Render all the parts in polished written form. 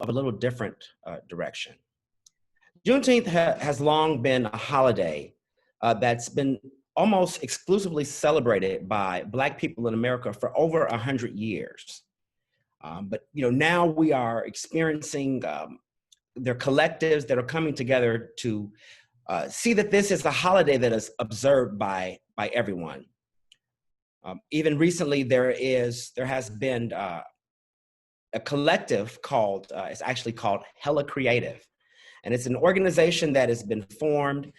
of a little different direction. Juneteenth has long been a holiday that's been almost exclusively celebrated by Black people in America for over 100 years. But now we are experiencing their collectives that are coming together to see that this is a holiday that is observed by everyone. Even recently, there has been a collective called, it's actually called Hella Creative. And it's an organization that has been formed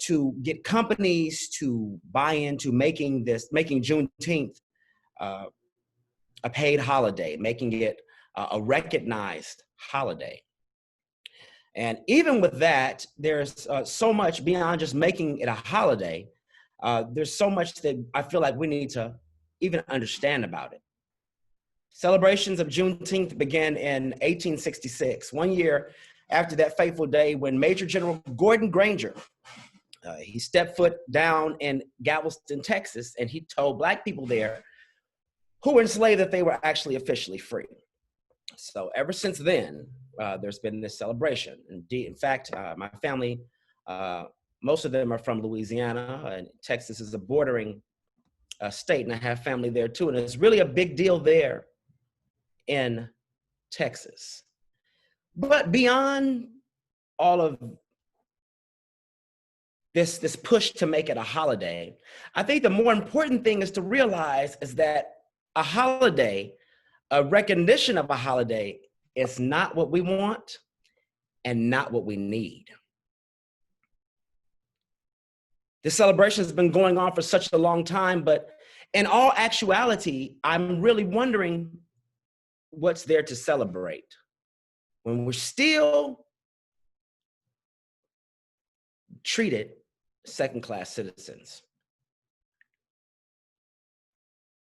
to get companies to buy into making Juneteenth a paid holiday, making it a recognized holiday. And even with that, there's so much beyond just making it a holiday. There's so much that I feel like we need to even understand about it. Celebrations of Juneteenth began in 1866, 1 year after that fateful day when Major General Gordon Granger, he stepped foot down in Galveston, Texas, and he told Black people there who were enslaved that they were actually officially free. So ever since then, there's been this celebration. In fact, my family, most of them are from Louisiana, and Texas is a bordering state, and I have family there too, and it's really a big deal there in Texas. But beyond all of this push to make it a holiday, I think the more important thing is to realize is that a holiday, a recognition of a holiday, is not what we want and not what we need. This celebration has been going on for such a long time, but in all actuality, I'm really wondering what's there to celebrate when we're still treated second-class citizens.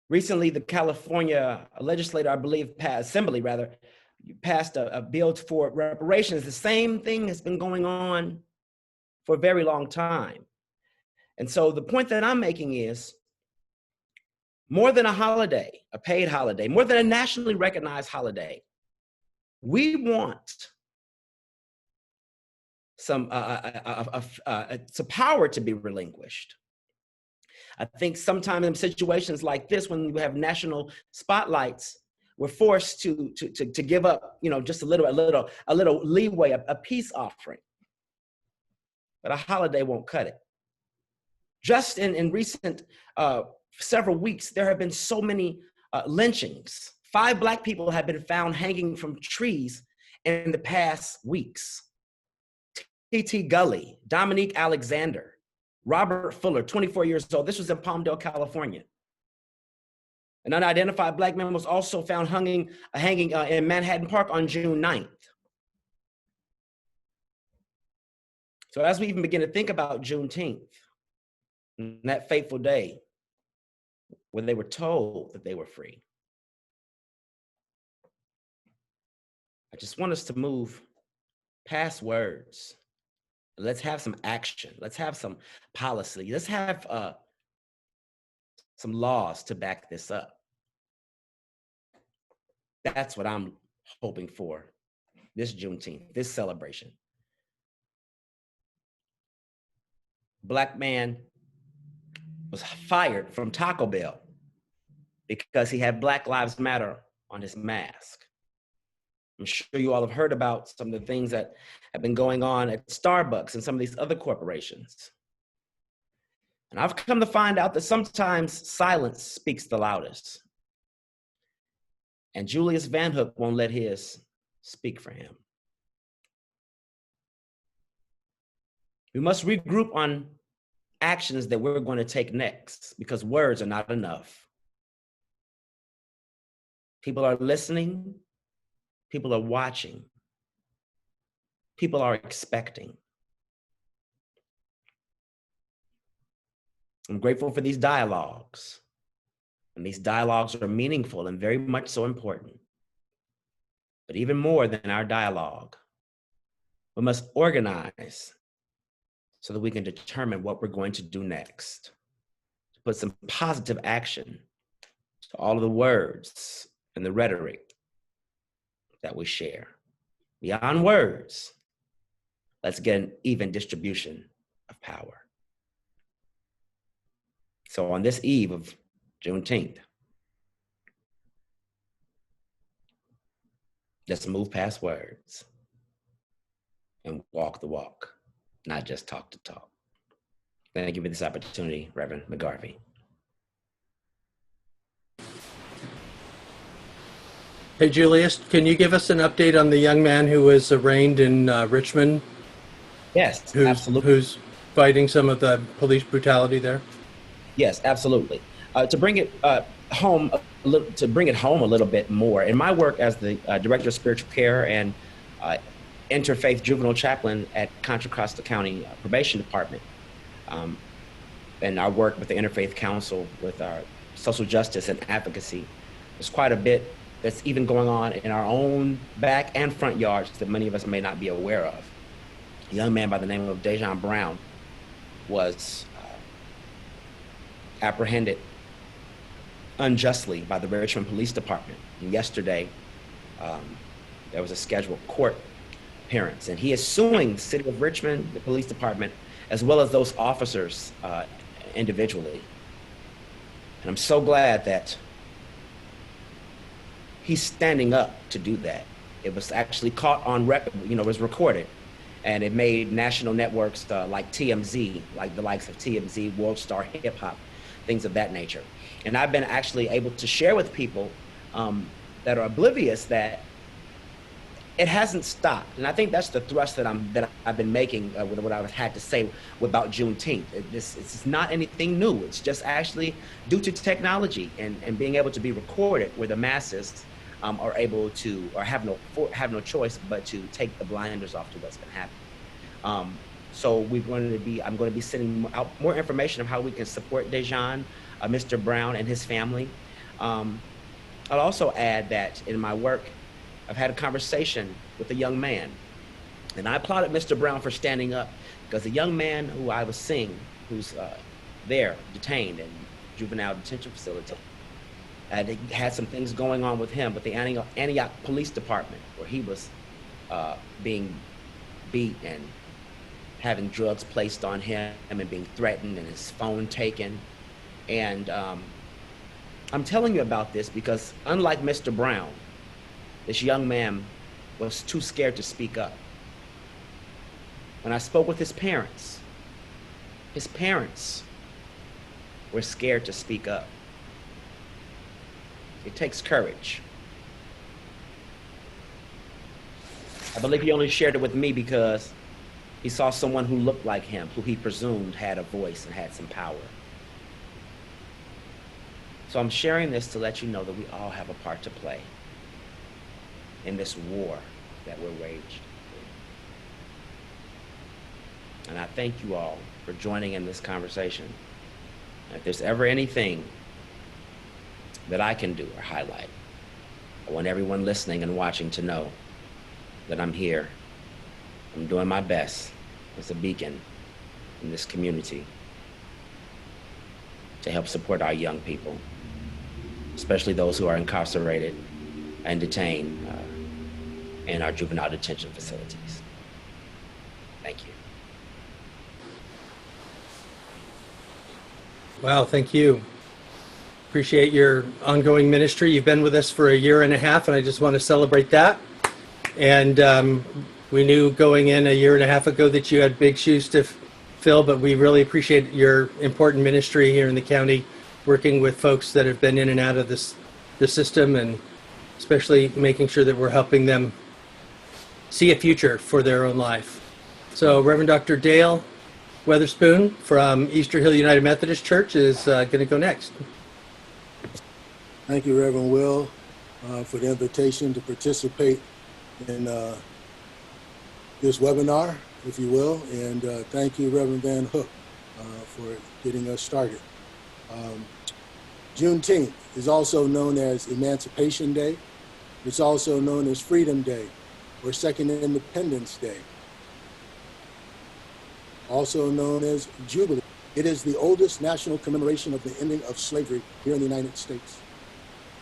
Recently, the California legislature, I believe, passed a bill for reparations. The same thing has been going on for a very long time. And so the point that I'm making is, more than a holiday, a paid holiday, more than a nationally recognized holiday, we want some power to be relinquished. I think sometimes in situations like this, when we have national spotlights, we're forced to give up, just a little leeway, a peace offering. But a holiday won't cut it. Just in recent several weeks, there have been so many lynchings. 5 Black people have been found hanging from trees in the past weeks. T.T. Gully, Dominique Alexander, Robert Fuller, 24 years old. This was in Palmdale, California. An unidentified Black man was also found hanging in Manhattan Park on June 9th. So as we even begin to think about Juneteenth, that fateful day when they were told that they were free, I just want us to move past words. Let's have some action. Let's have some policy. Let's have some laws to back this up. That's what I'm hoping for this Juneteenth, this celebration. Black man was fired from Taco Bell because he had Black Lives Matter on his mask. I'm sure you all have heard about some of the things that have been going on at Starbucks and some of these other corporations. And I've come to find out that sometimes silence speaks the loudest. And Julius Van Hook won't let his speak for him. We must regroup on actions that we're going to take next, because words are not enough. People are listening. People are watching. People are expecting. I'm grateful for these dialogues. And these dialogues are meaningful and very much so important. But even more than our dialogue, we must organize so that we can determine what we're going to do next. To put some positive action to all of the words and the rhetoric that we share. beyond words, let's get an even distribution of power. So on this eve of Juneteenth, let's move past words and walk the walk, not just talk the talk. Thank you for this opportunity, Reverend McGarvey. Hey, Julius, can you give us an update on the young man who was arraigned in Richmond? Yes, absolutely. Who's fighting some of the police brutality there? Yes, absolutely. To bring it home a little bit more, in my work as the Director of Spiritual Care and Interfaith Juvenile Chaplain at Contra Costa County Probation Department, and our work with the Interfaith Council with our social justice and advocacy, there's quite a bit that's even going on in our own back and front yards that many of us may not be aware of. A young man by the name of Dejan Brown was apprehended unjustly by the Richmond Police Department. And yesterday, there was a scheduled court appearance, and he is suing the city of Richmond, the police department, as well as those officers individually. And I'm so glad that he's standing up to do that. It was actually caught on record, it was recorded, and it made national networks like TMZ, like the likes of TMZ, World Star Hip Hop, things of that nature. And I've been actually able to share with people that are oblivious that it hasn't stopped. And I think that's the thrust that I've been making with what I've had to say about Juneteenth. It's not anything new. It's just actually due to technology and being able to be recorded where the masses are able to, or have no choice but to take the blinders off to what's been happening. So I'm going to be sending out more information of how we can support Dejan, Mr. Brown and his family. I'll also add that in my work, I've had a conversation with a young man, and I applauded Mr. Brown for standing up, because the young man who I was seeing, who's there detained in juvenile detention facility, had some things going on with him, but the Antioch Police Department, where he was being beat and having drugs placed on him and being threatened and his phone taken. And I'm telling you about this because unlike Mr. Brown, this young man was too scared to speak up. When I spoke with his parents were scared to speak up. It takes courage. I believe he only shared it with me because he saw someone who looked like him, who he presumed had a voice and had some power. So I'm sharing this to let you know that we all have a part to play in this war that we're waged. And I thank you all for joining in this conversation. And if there's ever anything that I can do or highlight, I want everyone listening and watching to know that I'm here. I'm doing my best as a beacon in this community to help support our young people, especially those who are incarcerated and detained in our juvenile detention facilities. Thank you. Wow, thank you. Appreciate your ongoing ministry. You've been with us for 1.5 years, and I just want to celebrate that. And we knew going in 1.5 years ago that you had big shoes to fill, but we really appreciate your important ministry here in the county, working with folks that have been in and out of the system, and especially making sure that we're helping them see a future for their own life. So Reverend Dr. Dale Weatherspoon from Easter Hill United Methodist Church is going to go next. Thank you, Reverend Will, for the invitation to participate in this webinar, if you will, and thank you, Reverend Van Hook, for getting us started. Juneteenth is also known as Emancipation Day. It's also known as Freedom Day or Second Independence Day, also known as Jubilee. It is the oldest national commemoration of the ending of slavery here in the United States.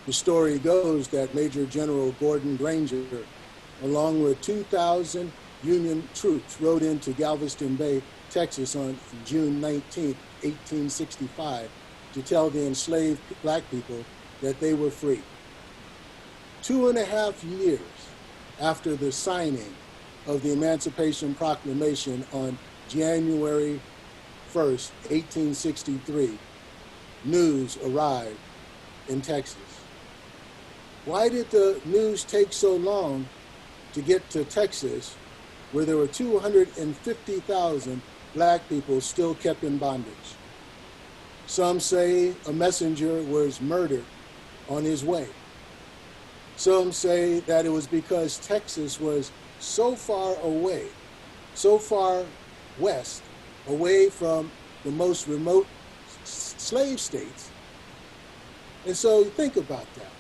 The story goes that Major General Gordon Granger along with 2,000 Union troops, rode into Galveston Bay, Texas on June 19, 1865, to tell the enslaved black people that they were free. 2.5 years after the signing of the Emancipation Proclamation on January 1st, 1863, news arrived in Texas. Why did the news take so long to get to Texas, where there were 250,000 black people still kept in bondage? Some say a messenger was murdered on his way. Some say that it was because Texas was so far away, so far west, away from the most remote slave states. And so think about that.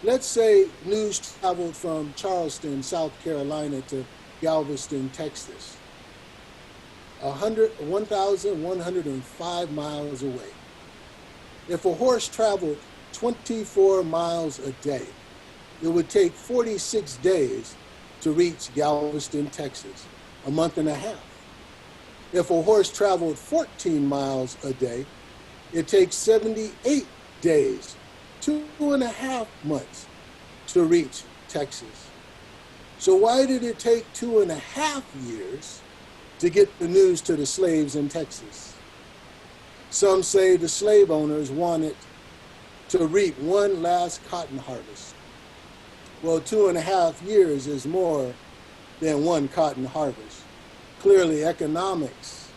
Let's say news traveled from Charleston, South Carolina to Galveston, Texas, 1,105 miles away. If a horse traveled 24 miles a day, it would take 46 days to reach Galveston, Texas, a month and a half. If a horse traveled 14 miles a day, it takes 78 days, 2.5 months to reach Texas. So why did it take 2.5 years to get the news to the slaves in Texas? Some say the slave owners wanted to reap one last cotton harvest. Well, 2.5 years is more than one cotton harvest. Clearly economics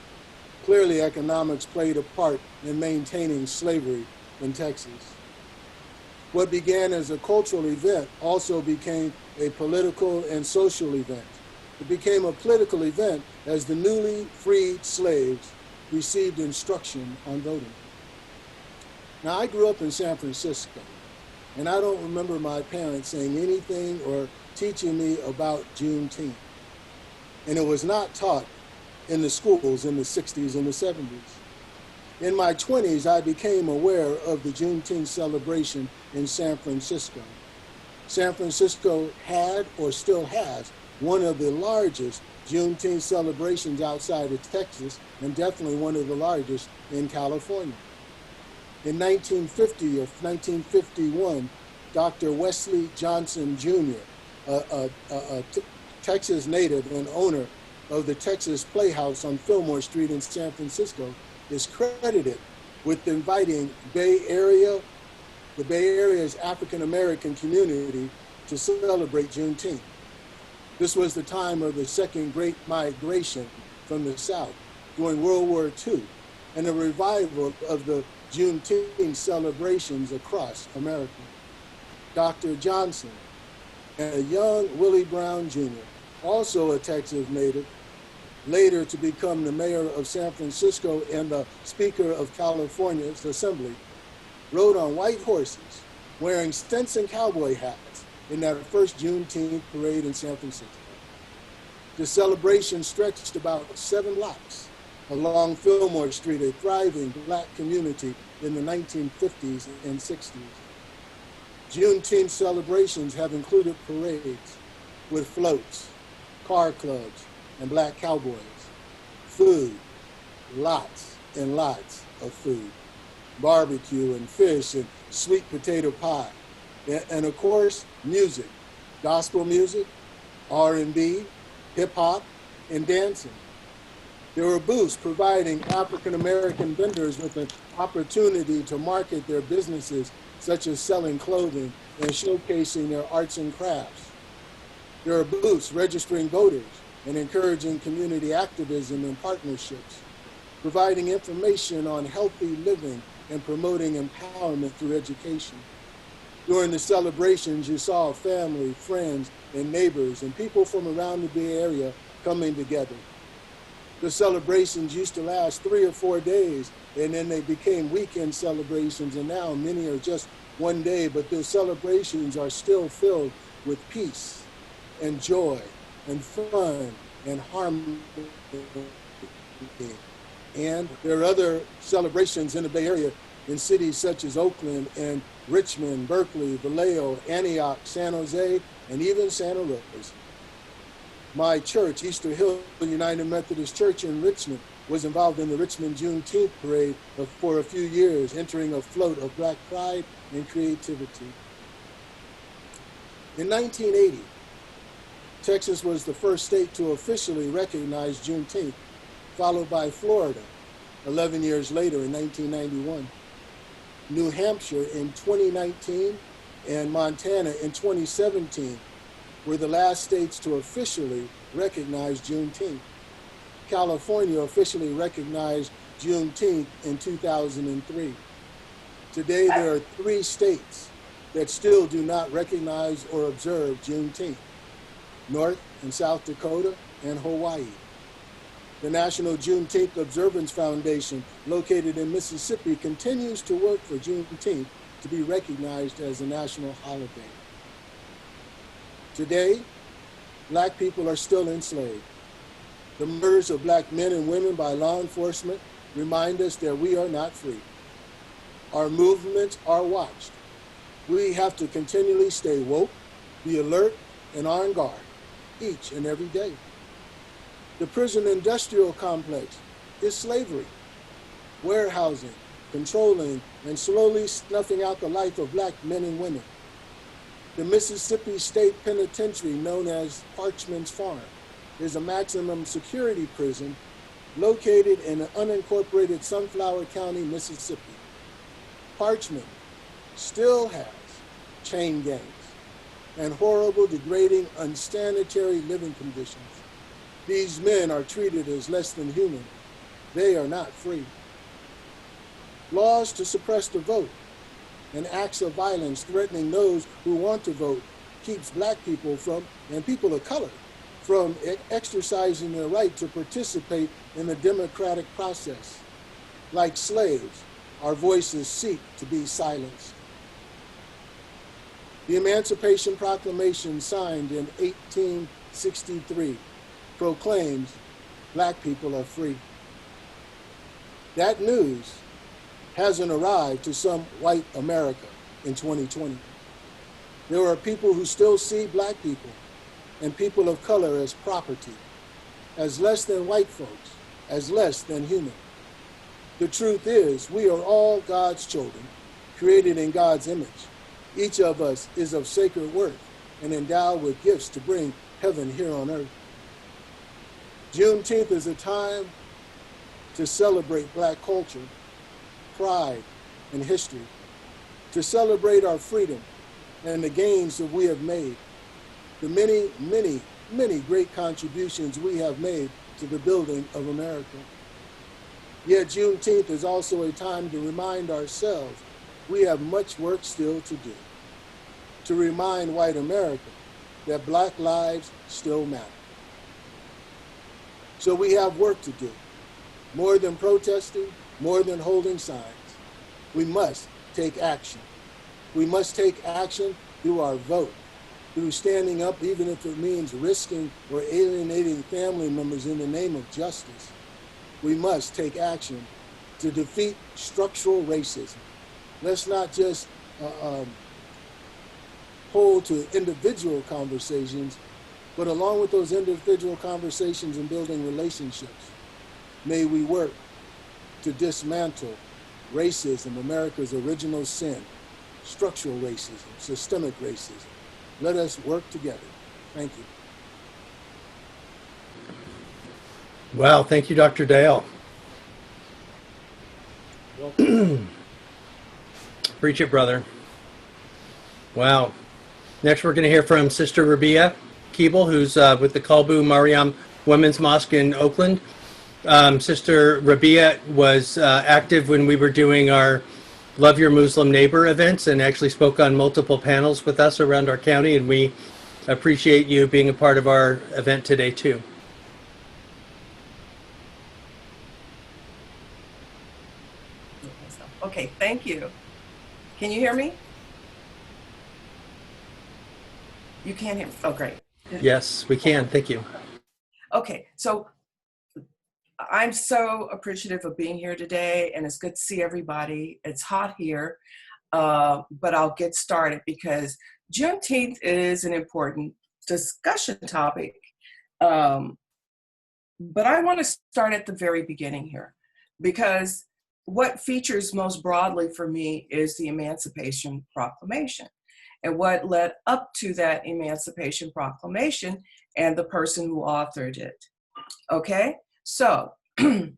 played a part in maintaining slavery in Texas. What began as a cultural event also became a political and social event. It became a political event as the newly freed slaves received instruction on voting. Now, I grew up in San Francisco, and I don't remember my parents saying anything or teaching me about Juneteenth. And it was not taught in the schools in the 60s and the 70s. In my 20s, I became aware of the Juneteenth celebration in San Francisco. San Francisco had or still has one of the largest Juneteenth celebrations outside of Texas, and definitely one of the largest in California. In 1950 or 1951, Dr. Wesley Johnson Jr., a Texas native and owner of the Texas Playhouse on Fillmore Street in San Francisco, is credited with inviting the Bay Area's African-American community to celebrate Juneteenth. This was the time of the second Great Migration from the South during World War II, and a revival of the Juneteenth celebrations across America. Dr. Johnson and a young Willie Brown Jr., also a Texas native, later to become the mayor of San Francisco and the Speaker of California's Assembly, rode on white horses, wearing Stetson cowboy hats in that first Juneteenth parade in San Francisco. The celebration stretched about 7 blocks along Fillmore Street, a thriving black community in the 1950s and 60s. Juneteenth celebrations have included parades with floats, car clubs, and black cowboys. Food, lots and lots of food. Barbecue and fish and sweet potato pie. And of course, music, gospel music, R&B, hip hop, and dancing. There were booths providing African-American vendors with an opportunity to market their businesses, such as selling clothing and showcasing their arts and crafts. There are booths registering voters and encouraging community activism and partnerships, providing information on healthy living and promoting empowerment through education. During the celebrations, you saw family, friends, and neighbors, and people from around the Bay Area coming together. The celebrations used to last 3 or 4 days, and then they became weekend celebrations, and now many are just one day, but those celebrations are still filled with peace and joy and fun and harmony. And there are other celebrations in the Bay Area in cities such as Oakland and Richmond, Berkeley, Vallejo, Antioch, San Jose, and even Santa Rosa. My church, Easter Hill United Methodist Church in Richmond, was involved in the Richmond Juneteenth parade for a few years, entering a float of Black pride and creativity. In 1980, Texas was the first state to officially recognize Juneteenth, followed by Florida 11 years later in 1991. New Hampshire in 2019 and Montana in 2017 were the last states to officially recognize Juneteenth. California officially recognized Juneteenth in 2003. Today, there are 3 states that still do not recognize or observe Juneteenth: North and South Dakota and Hawaii. The National Juneteenth Observance Foundation, located in Mississippi, continues to work for Juneteenth to be recognized as a national holiday. Today, Black people are still enslaved. The murders of Black men and women by law enforcement remind us that we are not free. Our movements are watched. We have to continually stay woke, be alert, and on guard each and every day. The prison industrial complex is slavery, warehousing, controlling, and slowly snuffing out the life of Black men and women. The Mississippi State Penitentiary, known as Parchman's Farm, is a maximum security prison located in the unincorporated Sunflower County, Mississippi. Parchman still has chain gangs and horrible, degrading, unsanitary living conditions. These men are treated as less than human. They are not free. Laws to suppress the vote and acts of violence threatening those who want to vote keeps Black people and people of color from exercising their right to participate in the democratic process. Like slaves, our voices seek to be silenced. The Emancipation Proclamation, signed in 1863, proclaims Black people are free. That news hasn't arrived to some white America in 2020. There are people who still see Black people and people of color as property, as less than white folks, as less than human. The truth is, we are all God's children, created in God's image. Each of us is of sacred worth and endowed with gifts to bring heaven here on earth. Juneteenth is a time to celebrate Black culture, pride, and history, to celebrate our freedom and the gains that we have made, the many, many, many great contributions we have made to the building of America. Yet Juneteenth is also a time to remind ourselves we have much work still to do, to remind white America that Black lives still matter. So we have work to do. More than protesting, more than holding signs, we must take action. We must take action through our vote, through standing up, even if it means risking or alienating family members in the name of justice. We must take action to defeat structural racism. Let's not just hold to individual conversations, but along with those individual conversations and building relationships, may we work to dismantle racism, America's original sin, structural racism, systemic racism. Let us work together. Thank you. Wow, thank you, Dr. Dale. Preach it, brother. Wow. Next, we're going to hear from Sister Rabia Keeble, who's with the Qalbu Maryam Women's Mosque in Oakland. Sister Rabia was active when we were doing our Love Your Muslim Neighbor events and actually spoke on multiple panels with us around our county, and we appreciate you being a part of our event today, too. Okay, thank you. Can you hear me? You can hear me? Oh, great. Yes, we can. Thank you. Okay, so I'm so appreciative of being here today, and it's good to see everybody. It's hot here, but I'll get started because Juneteenth is an important discussion topic. But I want to start at the very beginning here, because what features most broadly for me is the Emancipation Proclamation and what led up to that Emancipation Proclamation and the person who authored it. Okay, so in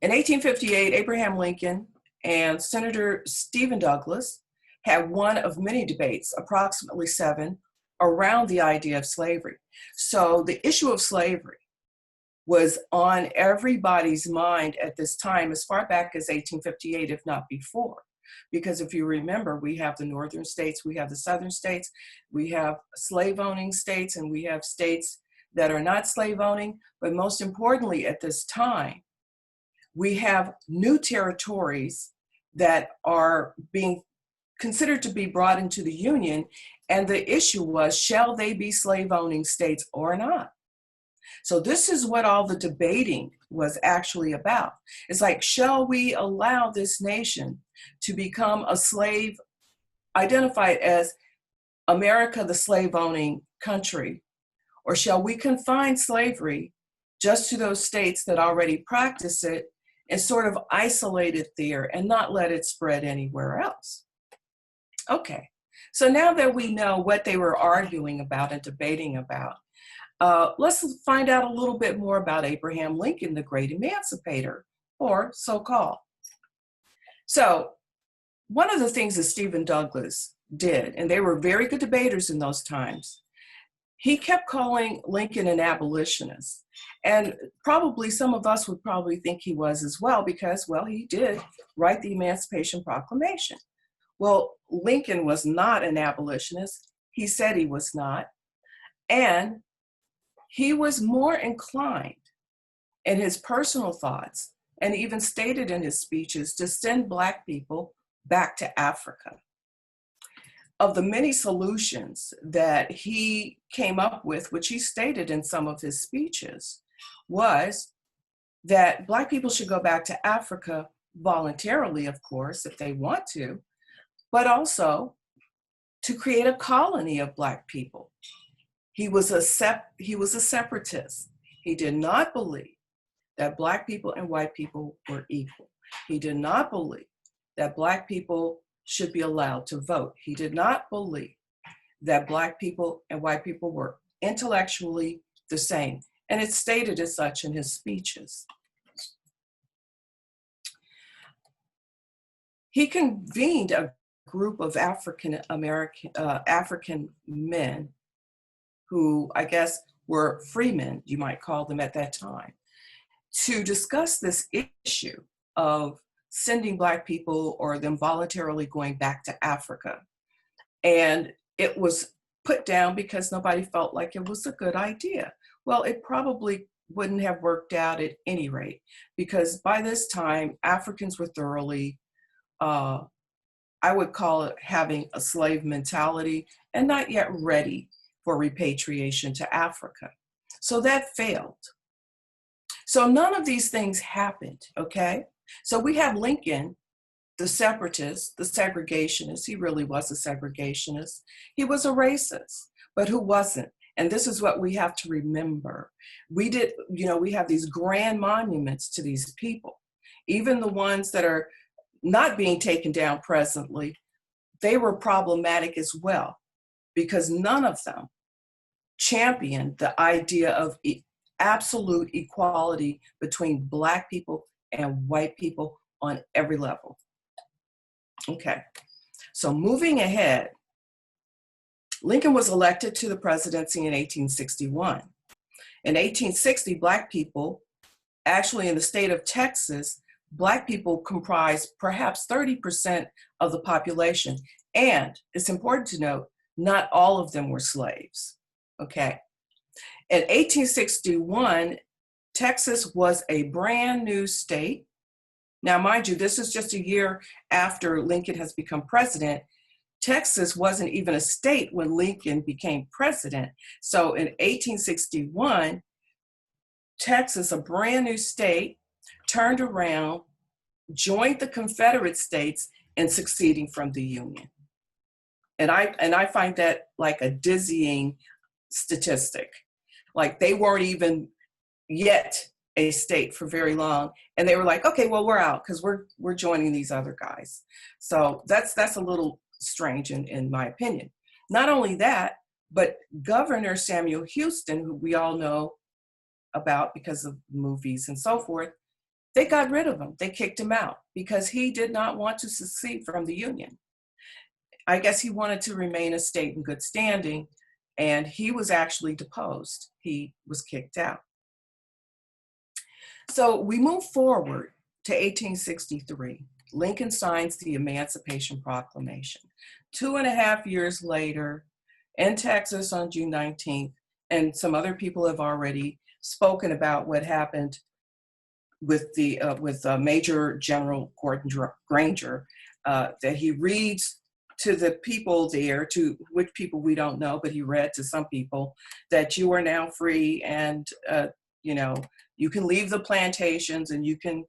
1858, Abraham Lincoln and Senator Stephen Douglas had one of many debates, approximately 7, around the idea of slavery. So the issue of slavery was on everybody's mind at this time, as far back as 1858, if not before. Because if you remember, we have the northern states, we have the southern states, we have slave-owning states, and we have states that are not slave-owning. But most importantly, at this time, we have new territories that are being considered to be brought into the Union. And the issue was, shall they be slave-owning states or not? So this is what all the debating was actually about. It's like, shall we allow this nation to become a slave, identified as America, the slave-owning country, or shall we confine slavery just to those states that already practice it and sort of isolate it there and not let it spread anywhere else? Okay, so now that we know what they were arguing about and debating about, let's find out a little bit more about Abraham Lincoln, the great emancipator, or so-called. So one of the things that Stephen Douglas did, and they were very good debaters in those times, he kept calling Lincoln an abolitionist. And probably some of us would probably think he was as well, because, well, he did write the Emancipation Proclamation. Well, Lincoln was not an abolitionist. He said he was not. And he was more inclined in his personal thoughts, and even stated in his speeches, to send Black people back to Africa. Of the many solutions that he came up with, which he stated in some of his speeches, was that Black people should go back to Africa voluntarily, of course, if they want to, but also to create a colony of Black people. He was a separatist. He did not believe that Black people and white people were equal. He did not believe that Black people should be allowed to vote. He did not believe that Black people and white people were intellectually the same. And it's stated as such in his speeches. He convened a group of African men who I guess were freemen, you might call them at that time, to discuss this issue of sending Black people or them voluntarily going back to Africa. And it was put down because nobody felt like it was a good idea. Well, it probably wouldn't have worked out at any rate, because by this time, Africans were thoroughly, I would call it having a slave mentality and not yet ready for repatriation to Africa. So that failed. So none of these things happened, okay? So we have Lincoln, the separatist, the segregationist. He really was a segregationist. He was a racist, but who wasn't? And this is what we have to remember. We have these grand monuments to these people. Even the ones that are not being taken down presently, they were problematic as well, because none of them championed the idea of absolute equality between Black people and white people on every level. Okay, so moving ahead, Lincoln was elected to the presidency in 1861. In 1860, Black people, actually in the state of Texas, Black people comprised perhaps 30% of the population. And it's important to note, not all of them were slaves, okay? In 1861, Texas was a brand new state. Now, mind you, this is just a year after Lincoln has become president. Texas wasn't even a state when Lincoln became president. So in 1861, Texas, a brand new state, turned around, joined the Confederate States, and seceding from the Union. And I find that like a dizzying statistic. Like they weren't even yet a state for very long, and they were like, okay, well, we're out because we're joining these other guys. So that's a little strange in my opinion. Not only that, but Governor Samuel Houston, who we all know about because of movies and so forth, they got rid of him. They kicked him out because he did not want to secede from the Union. I guess he wanted to remain a state in good standing, and he was actually deposed. He was kicked out. So we move forward to 1863. Lincoln signs the Emancipation Proclamation. 2.5 years later, in Texas on June 19th, and some other people have already spoken about what happened with Major General Gordon Granger, that he reads to the people there, to which people we don't know, but he read to some people that you are now free, and you can leave the plantations and you can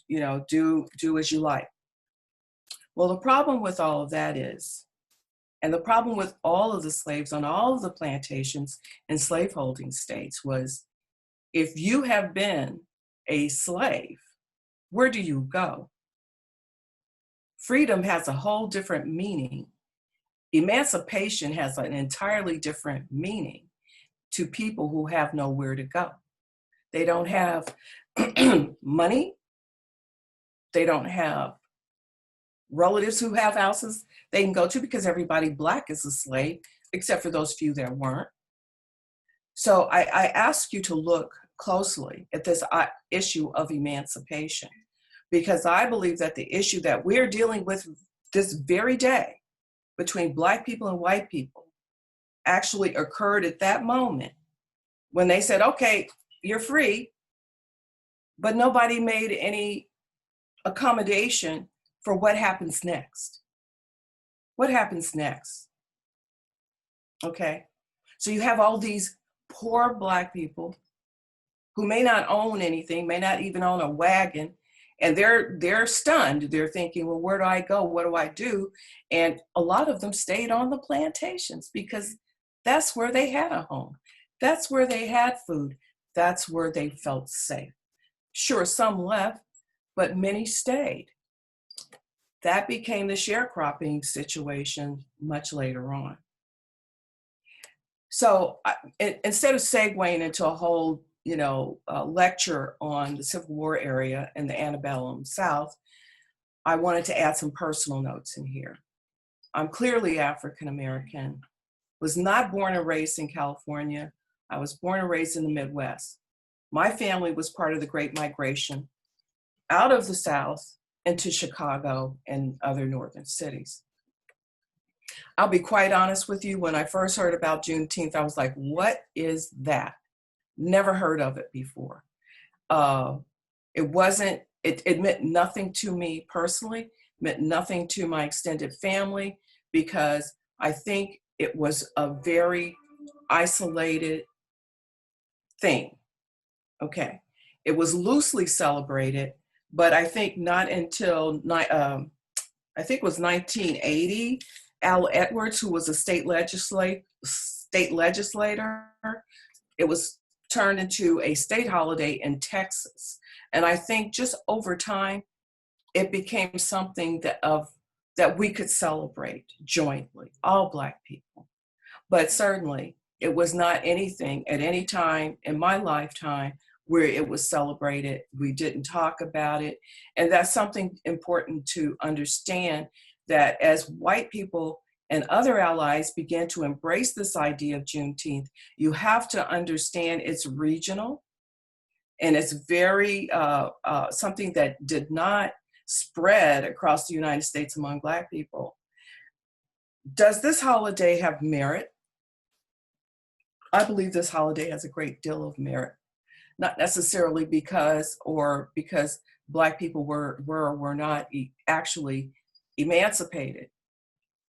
do as you like. Well, the problem with all of that is, and the problem with all of the slaves on all of the plantations in slaveholding states was, if you have been a slave, where do you go? Freedom has a whole different meaning. Emancipation has an entirely different meaning to people who have nowhere to go. They don't have money. They don't have relatives who have houses they can go to, because everybody Black is a slave, except for those few that weren't. So I ask you to look closely at this issue of emancipation, because I believe that the issue that we're dealing with this very day between Black people and white people actually occurred at that moment when they said, okay, you're free, but nobody made any accommodation for what happens next. What happens next? Okay, so you have all these poor Black people who may not own anything, may not even own a wagon, and they're stunned. They're thinking, well, where do I go? What do I do? And a lot of them stayed on the plantations because that's where they had a home. That's where they had food. That's where they felt safe. Sure, some left, but many stayed. That became the sharecropping situation much later on. So instead of segueing into a whole lecture on the Civil War area in the antebellum South, I wanted to add some personal notes in here. I'm clearly African American, was not born and raised in California. I was born and raised in the Midwest. My family was part of the Great Migration out of the South into Chicago and other northern cities. I'll be quite honest with you, when I first heard about Juneteenth, I was like, what is that? Never heard of it before. It meant nothing to me personally, meant nothing to my extended family, because I think it was a very isolated thing. Okay, it was loosely celebrated, but I think not until, I think it was 1980, Al Edwards, who was a state legislator, it was turned into a state holiday in Texas. And I think just over time, it became something that we could celebrate jointly, all Black people. But certainly, it was not anything at any time in my lifetime where it was celebrated. We didn't talk about it. And that's something important to understand, that as white people and other allies began to embrace this idea of Juneteenth, you have to understand it's regional, and it's very something that did not spread across the United States among Black people. Does this holiday have merit? I believe this holiday has a great deal of merit, not necessarily because Black people were or were not actually emancipated,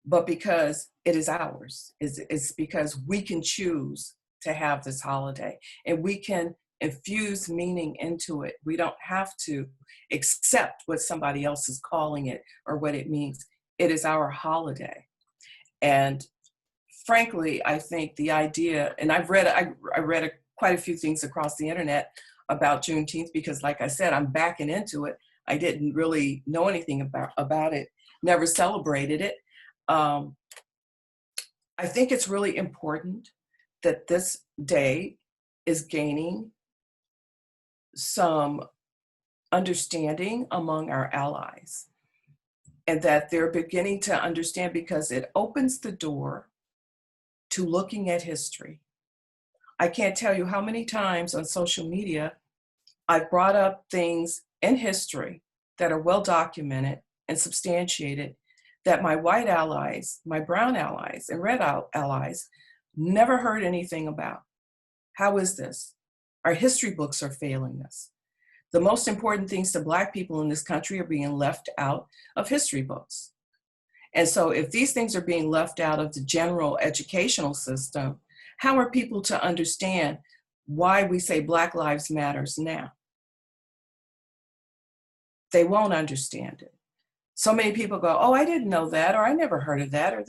but because it is ours. It's because we can choose to have this holiday, and we can infuse meaning into it. We don't have to accept what somebody else is calling it or what it means. It is our holiday. And frankly, I think the idea, and I read quite a few things across the internet about Juneteenth, because like I said, I'm backing into it. I didn't really know anything about it, never celebrated it. I think it's really important that this day is gaining some understanding among our allies, and that they're beginning to understand, because it opens the door to looking at history. I can't tell you how many times on social media I've brought up things in history that are well documented and substantiated that my white allies, my brown allies, and red allies never heard anything about. How is this? Our history books are failing us. The most important things to Black people in this country are being left out of history books. And so if these things are being left out of the general educational system, how are people to understand why we say Black Lives Matters now? They won't understand it. So many people go, oh, I didn't know that, or I never heard of that, or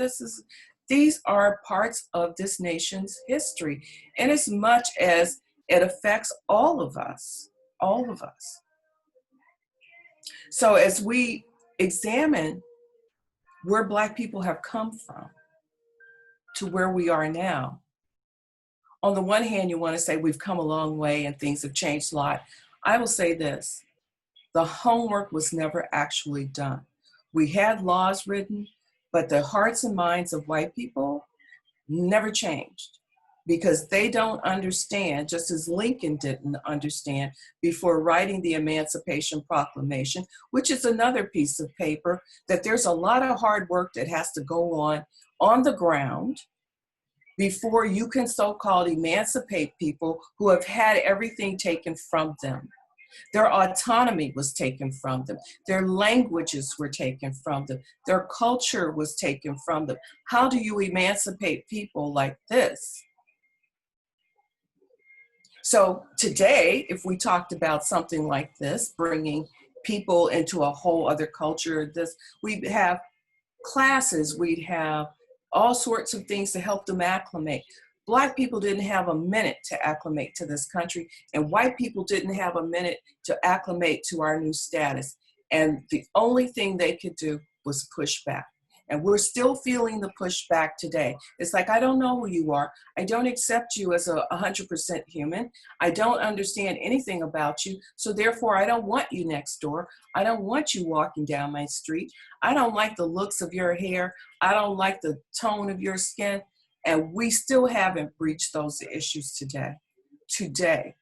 these are parts of this nation's history. And as much as it affects all of us. So as we examine where Black people have come from to where we are now, on the one hand, you want to say we've come a long way and things have changed a lot. I will say this, the homework was never actually done. We had laws written, but the hearts and minds of white people never changed, because they don't understand, just as Lincoln didn't understand before writing the Emancipation Proclamation, which is another piece of paper, that there's a lot of hard work that has to go on the ground before you can so-called emancipate people who have had everything taken from them. Their autonomy was taken from them. Their languages were taken from them. Their culture was taken from them. How do you emancipate people like this? So today, if we talked about something like this, bringing people into a whole other culture, we'd have classes, we'd have all sorts of things to help them acclimate. Black people didn't have a minute to acclimate to this country, and white people didn't have a minute to acclimate to our new status. And the only thing they could do was push back. And we're still feeling the pushback today. It's like, I don't know who you are. I don't accept you as 100% human. I don't understand anything about you. So therefore, I don't want you next door. I don't want you walking down my street. I don't like the looks of your hair. I don't like the tone of your skin. And we still haven't reached those issues today.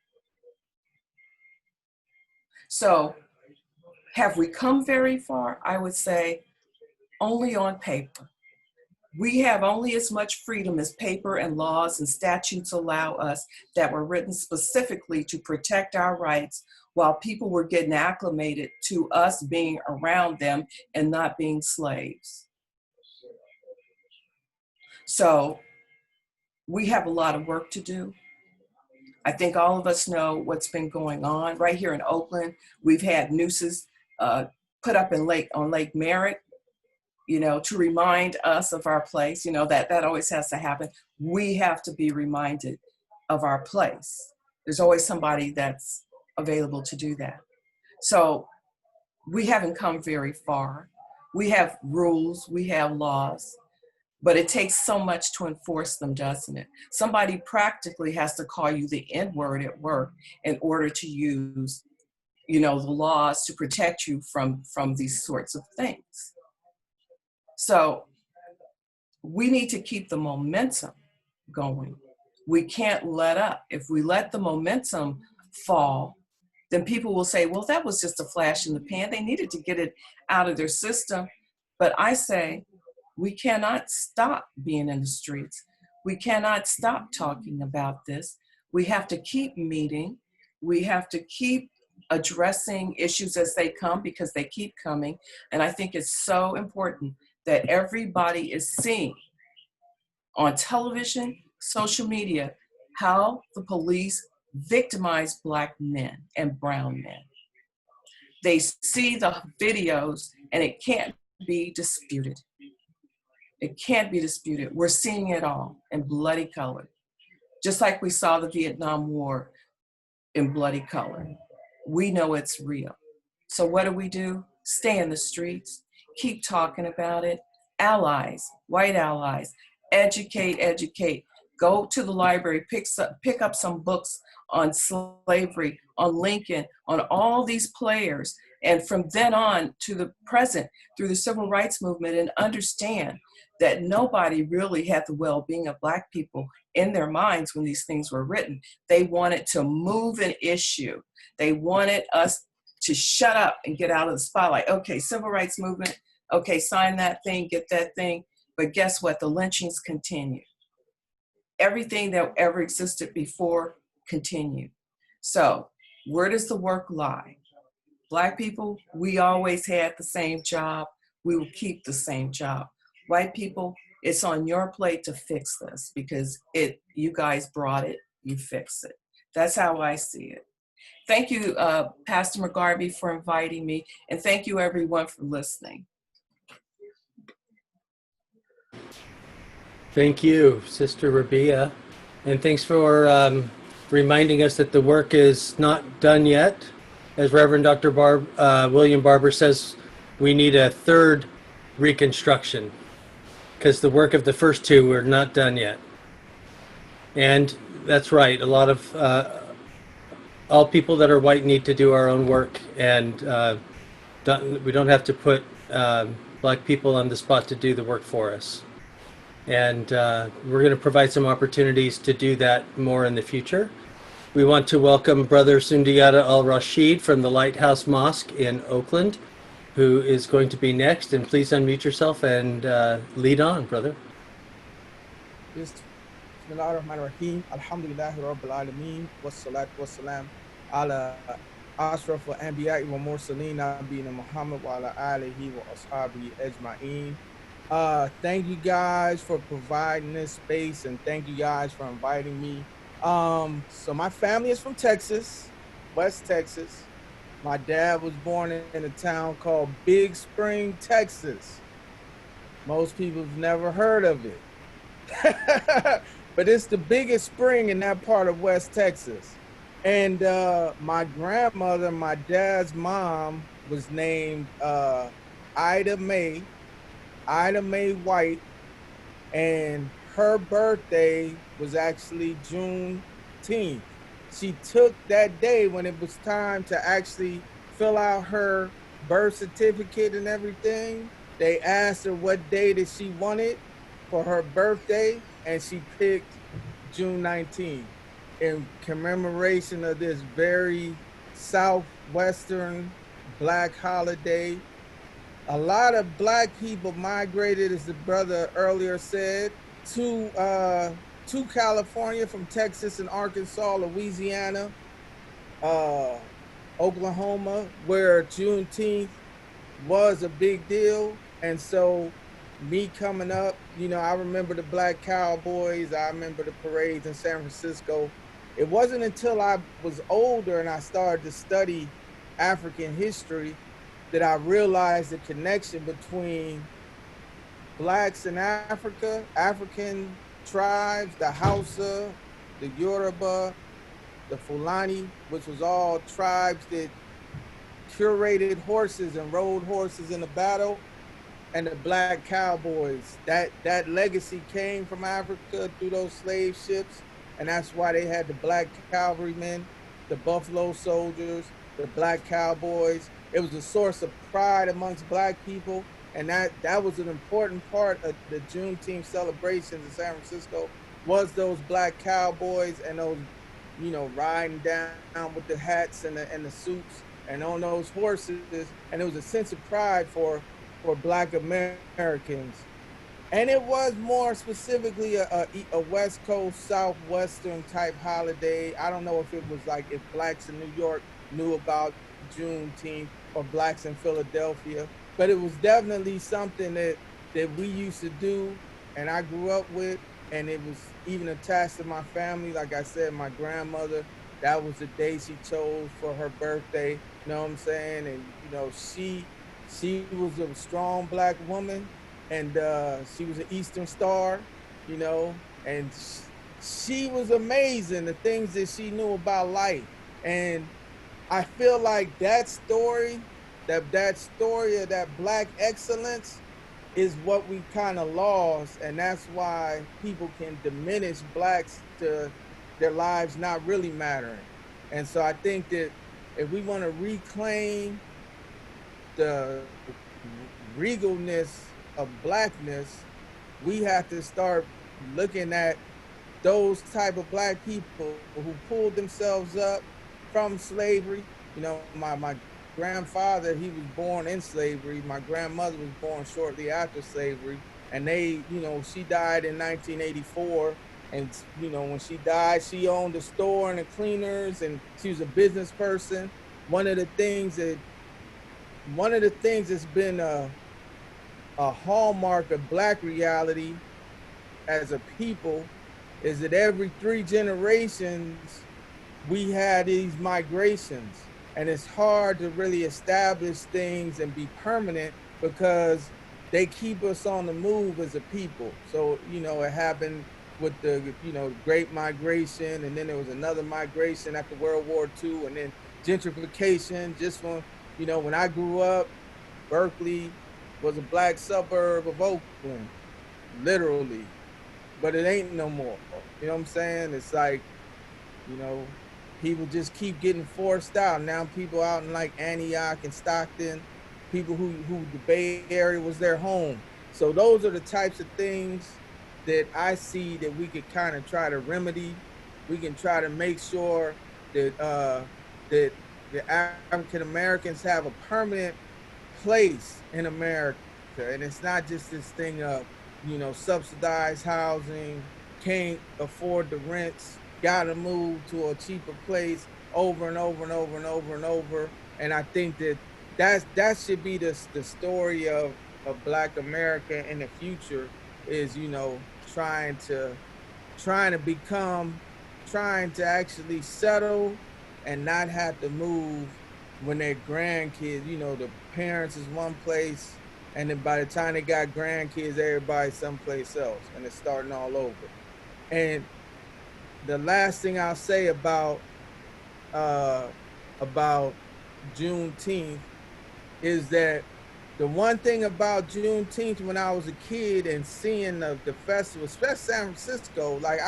So have we come very far? I would say only on paper. We have only as much freedom as paper and laws and statutes allow us that were written specifically to protect our rights, while people were getting acclimated to us being around them and not being slaves. So we have a lot of work to do. I think all of us know what's been going on. Right here in Oakland, we've had nooses put up on Lake Merritt, to remind us of our place. That always has to happen. We have to be reminded of our place. There's always somebody that's available to do that. So we haven't come very far. We have rules, we have laws, but it takes so much to enforce them, doesn't it? Somebody practically has to call you the N-word at work in order to use, the laws to protect you from these sorts of things. So we need to keep the momentum going. We can't let up. If we let the momentum fall, then people will say, well, that was just a flash in the pan. They needed to get it out of their system. But I say, we cannot stop being in the streets. We cannot stop talking about this. We have to keep meeting. We have to keep addressing issues as they come, because they keep coming. And I think it's so important that everybody is seeing on television, social media, how the police victimize Black men and brown men. They see the videos and it can't be disputed. It can't be disputed. We're seeing it all in bloody color, just like we saw the Vietnam War in bloody color. We know it's real. So what do? Stay in the streets, keep talking about it. Allies, white allies, educate, educate. Go to the library, pick up some books on slavery, on Lincoln, on all these players. And from then on to the present, through the civil rights movement, and understand that nobody really had the well-being of Black people in their minds when these things were written. They wanted to move an issue. They wanted us to shut up and get out of the spotlight. Okay, civil rights movement, okay, sign that thing, get that thing. But guess what? The lynchings continue. Everything that ever existed before continued. So where does the work lie? Black people, we always had the same job. We will keep the same job. White people, it's on your plate to fix this because you guys brought it, you fix it. That's how I see it. Thank you, Pastor McGarvey, for inviting me, and thank you everyone for listening. Thank you, Sister Rabia, and thanks for reminding us that the work is not done yet. As Reverend Dr. William Barber says, we need a third reconstruction because the work of the first two are not done yet. And that's right, a lot of all people that are white need to do our own work, and we don't have to put Black people on the spot to do the work for us. And we're going to provide some opportunities to do that more in the future. We want to welcome Brother Sundiata al-Rashid from the Lighthouse Mosque in Oakland, who is going to be next. And please unmute yourself and lead on, brother. Bismillahirrahmanirrahim. Alhamdulillahi Rabbil Alameen. Wassalatu wassalam ala ashraf wa anbiya'i wa mursaleen nabiyina Muhammad wa ala alihi wa ashabihi ajma'in. Thank you guys for providing this space, and thank you guys for inviting me. So my family is from Texas, West Texas. My dad was born in a town called Big Spring, Texas. Most people have never heard of it. But it's the biggest spring in that part of West Texas. And my grandmother, my dad's mom, was named Ida Mae White, and her birthday was actually Juneteenth. She took that day when it was time to actually fill out her birth certificate and everything. They asked her what day that she wanted for her birthday, and she picked June 19th in commemoration of this very southwestern Black holiday. A lot of Black people migrated, as the brother earlier said, to California from Texas and Arkansas, Louisiana, Oklahoma, where Juneteenth was a big deal. And so me coming up, you know, I remember the Black Cowboys, I remember the parades in San Francisco. It wasn't until I was older and I started to study African history that I realized the connection between Blacks in Africa, African tribes, the Hausa, the Yoruba, the Fulani, which was all tribes that curated horses and rode horses in the battle, and the Black Cowboys. That legacy came from Africa through those slave ships, and that's why they had the Black Cavalrymen, the Buffalo Soldiers, the Black Cowboys. It was a source of pride amongst Black people, and that was an important part of the Juneteenth celebrations in San Francisco, was those Black Cowboys and those, you know, riding down with the hats and the suits and on those horses. And it was a sense of pride for Black Americans. And it was more specifically a West Coast, Southwestern type holiday. I don't know if it was like if Blacks in New York knew about Juneteenth or Blacks in Philadelphia, but it was definitely something that we used to do and I grew up with. and it was even attached to my family. Like I said, my grandmother, that was the day she chose for her birthday. You know what I'm saying? And you know, she was a strong black woman, and she was an Eastern Star. You know, and she was amazing. The things that she knew about life, and I feel like that story, that story of that black excellence, is what we kind of lost, and that's why people can diminish blacks to their lives not really mattering. And so I think that if we want to reclaim the regalness of blackness, we have to start looking at those type of black people who pulled themselves up from slavery. You know, my grandfather, he was born in slavery. My grandmother was born shortly after slavery. And they, you know, she died in 1984. And, you know, when she died, she owned a store and a cleaners, and she was a business person. One of the things that's been a hallmark of black reality as a people is that every 3 generations, we had these migrations, and it's hard to really establish things and be permanent because they keep us on the move as a people. So, you know, it happened with the, you know, Great Migration, and then there was another migration after World War II, and then gentrification. Just when, you know, when I grew up, Berkeley was a black suburb of Oakland, literally, but it ain't no more. You know what I'm saying? It's like, you know, people just keep getting forced out. Now people out in like Antioch and Stockton, people who the Bay Area was their home. So those are the types of things that I see that we could kind of try to remedy. We can try to make sure that that the African Americans have a permanent place in America, and it's not just this thing of, you know, subsidized housing, can't afford the rents, gotta move to a cheaper place over and over and over and over and over. And I think that should be the story of Black America in the future, is, you know, trying to actually settle and not have to move when their grandkids, you know, the parents is one place, and then by the time they got grandkids, everybody's someplace else, and it's starting all over. And the last thing I'll say about Juneteenth is that the one thing about Juneteenth, when I was a kid and seeing the festival, especially San Francisco, like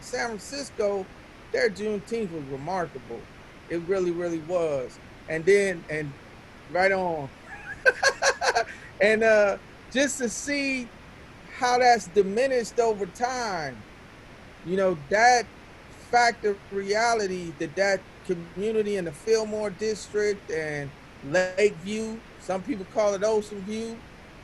San Francisco, their Juneteenth was remarkable. It really, really was. And right on. And just to see how that's diminished over time, you know, that fact of reality, that community in the Fillmore district and Lakeview, some people call it Ocean View,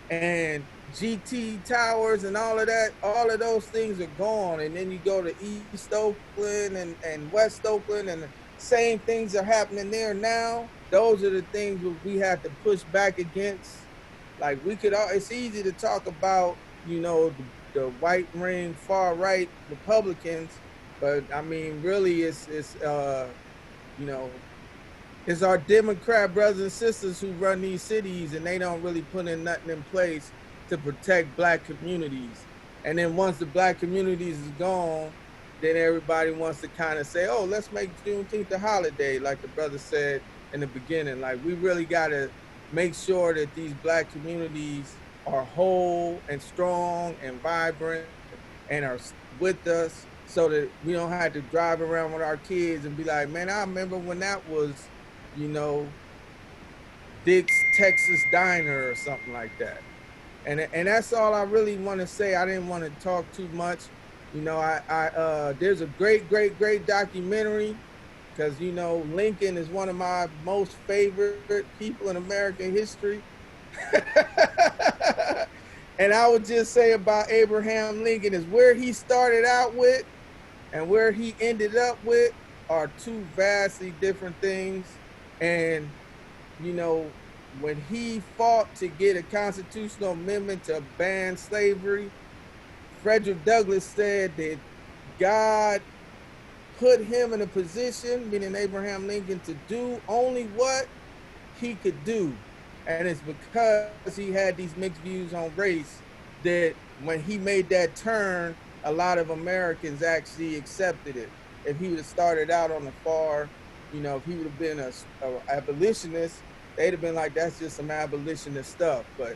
and GT Towers and all of that, all of those things are gone. And then you go to East Oakland and West Oakland, and the same things are happening there now. Those are the things that we have to push back against. Like, it's easy to talk about, you know, the white ring, far right Republicans, but I mean, really it's you know, it's our Democrat brothers and sisters who run these cities, and they don't really put in nothing in place to protect Black communities. And then once the Black communities is gone, then everybody wants to kind of say, oh, let's make Juneteenth a holiday, like the brother said in the beginning. Like, we really got to make sure that these Black communities are whole and strong and vibrant and are with us, so that we don't have to drive around with our kids and be like, man, I remember when that was, you know, Dick's Texas Diner or something like that. And that's all I really want to say. I didn't want to talk too much. You know, there's a great documentary, because, you know, Lincoln is one of my most favorite people in American history. And I would just say about Abraham Lincoln is where he started out with and where he ended up with are two vastly different things. And, you know, when he fought to get a constitutional amendment to ban slavery, Frederick Douglass said that God put him in a position, meaning Abraham Lincoln, to do only what he could do. And it's because he had these mixed views on race that when he made that turn, a lot of Americans actually accepted it. If he would have started out on the far, you know, if he would have been a abolitionist, they'd have been like, that's just some abolitionist stuff. But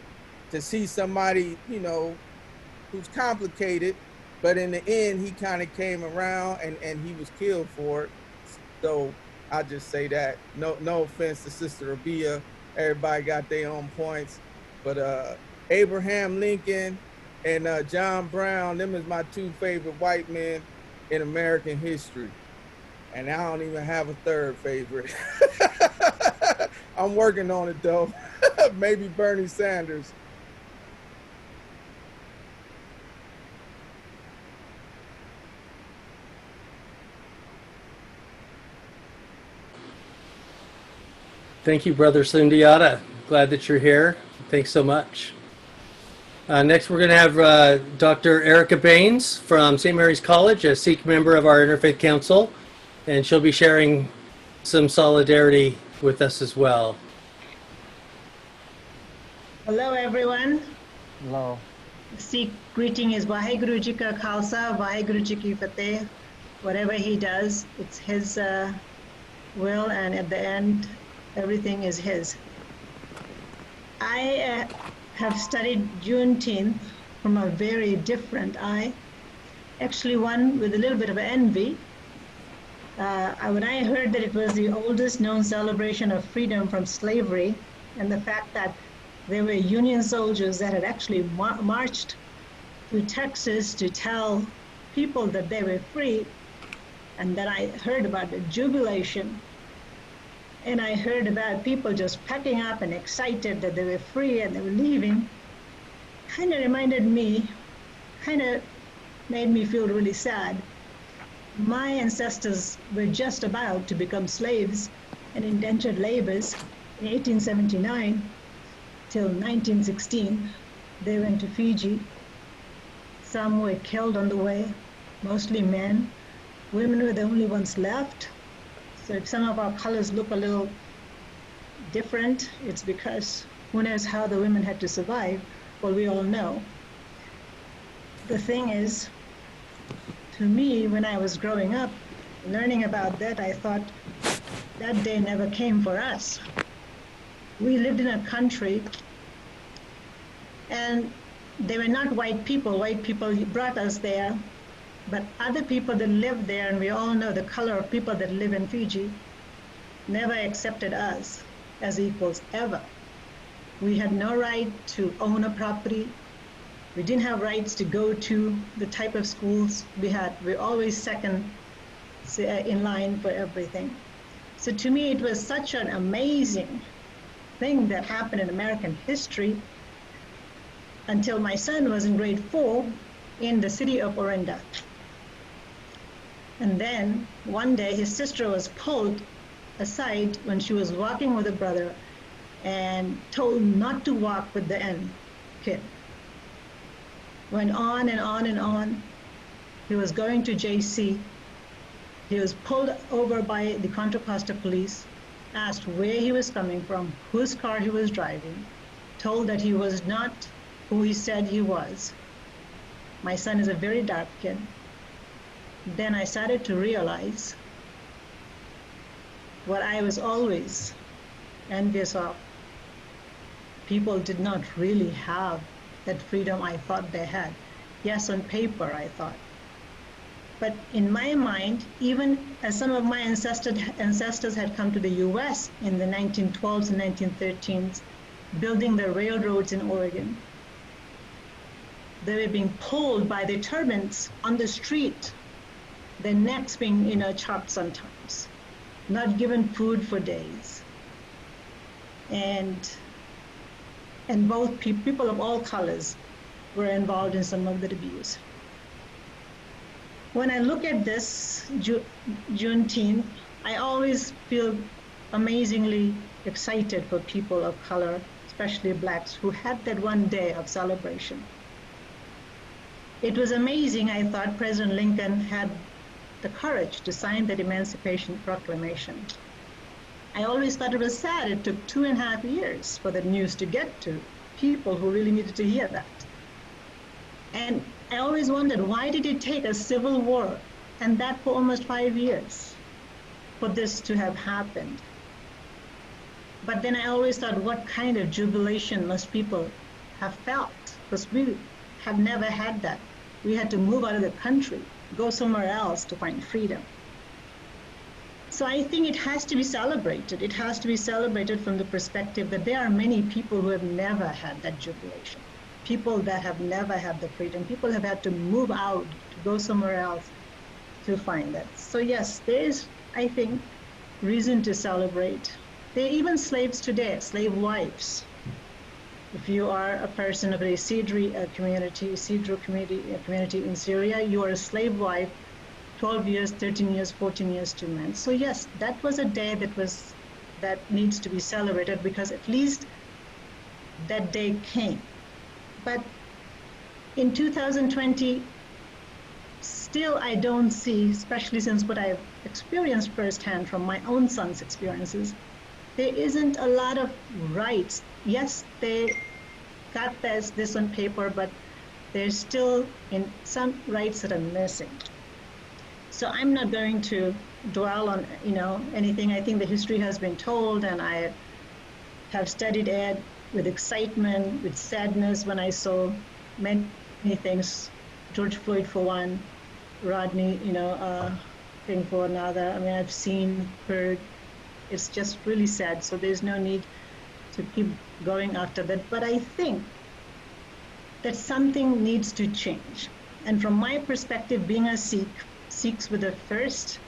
to see somebody, you know, who's complicated, but in the end, he kind of came around and he was killed for it. So I just say that. No offense to Sister Rabia. Everybody got their own points. But Abraham Lincoln and John Brown, them is my two favorite white men in American history. And I don't even have a third favorite. I'm working on it though. Maybe Bernie Sanders. Thank you, Brother Sundiata. Glad that you're here. Thanks so much. Next, we're going to have Dr. Erica Bains from St. Mary's College, a Sikh member of our Interfaith Council, and she'll be sharing some solidarity with us as well. Hello, everyone. Hello. Sikh greeting is Vaheguru Ji Ka Khalsa, Vaheguru Ji Ki Fateh. Whatever he does, it's his will, and at the end, everything is his. I have studied Juneteenth from a very different eye, actually one with a little bit of envy. When I heard that it was the oldest known celebration of freedom from slavery, and the fact that there were Union soldiers that had actually marched to Texas to tell people that they were free, and then I heard about the jubilation, and I heard about people just packing up and excited that they were free and they were leaving, kind of reminded me, kind of made me feel really sad. My ancestors were just about to become slaves and indentured laborers in 1879 till 1916. They went to Fiji. Some were killed on the way, mostly men. Women were the only ones left. So if some of our colors look a little different, it's because who knows how the women had to survive. Well, we all know. The thing is, to me, when I was growing up, learning about that, I thought that day never came for us. We lived in a country, and they were not white people. White people brought us there. But other people that live there, and we all know the color of people that live in Fiji, never accepted us as equals ever. We had no right to own a property. We didn't have rights to go to the type of schools we had. We're always second in line for everything. So to me, it was such an amazing thing that happened in American history until my son was in grade 4 in the city of Orinda. And then one day his sister was pulled aside when she was walking with a brother and told not to walk with the N kid. Went on and on and on. He was going to JC. He was pulled over by the Contra Costa police, asked where he was coming from, whose car he was driving, told that he was not who he said he was. My son is a very dark kid. Then I started to realize what I was always envious of. People did not really have that freedom I thought they had. Yes, on paper, I thought. But in my mind, even as some of my ancestors had come to the US in the 1912s and 1913s, building the railroads in Oregon, they were being pulled by their turbans on the street, their necks being, chopped sometimes, not given food for days. And both people of all colors were involved in some of the abuse. When I look at this Juneteenth, I always feel amazingly excited for people of color, especially Blacks, who had that one day of celebration. It was amazing. I thought President Lincoln had the courage to sign that Emancipation Proclamation. I always thought it was sad. It took 2.5 years for the news to get to people who really needed to hear that. And I always wondered, why did it take a civil war, and that for almost 5 years, for this to have happened? But then I always thought, what kind of jubilation must people have felt? Because we have never had that. We had to move out of the country, go somewhere else to find freedom. So I think it has to be celebrated. It has to be celebrated from the perspective that there are many people who have never had that jubilation. People that have never had the freedom. People have had to move out, to go somewhere else to find that. So yes, there is, I think, reason to celebrate. There are even slaves today, slave wives. If you are a person of a Sidri community in Syria, you are a slave wife, 12 years, 13 years, 14 years to men. So yes, that was a day that needs to be celebrated, because at least that day came. But in 2020, still I don't see, especially since what I've experienced firsthand from my own son's experiences, there isn't a lot of rights. Yes, they got this on paper, but there's still in some rights that are missing. So I'm not going to dwell on anything. I think the history has been told, and I have studied it with excitement, with sadness when I saw many things. George Floyd for one, Rodney, thing for another. I mean, I've seen, heard. It's just really sad. So there's no need to keep going after that. But I think that something needs to change. And from my perspective, being a Sikh, Sikhs were the first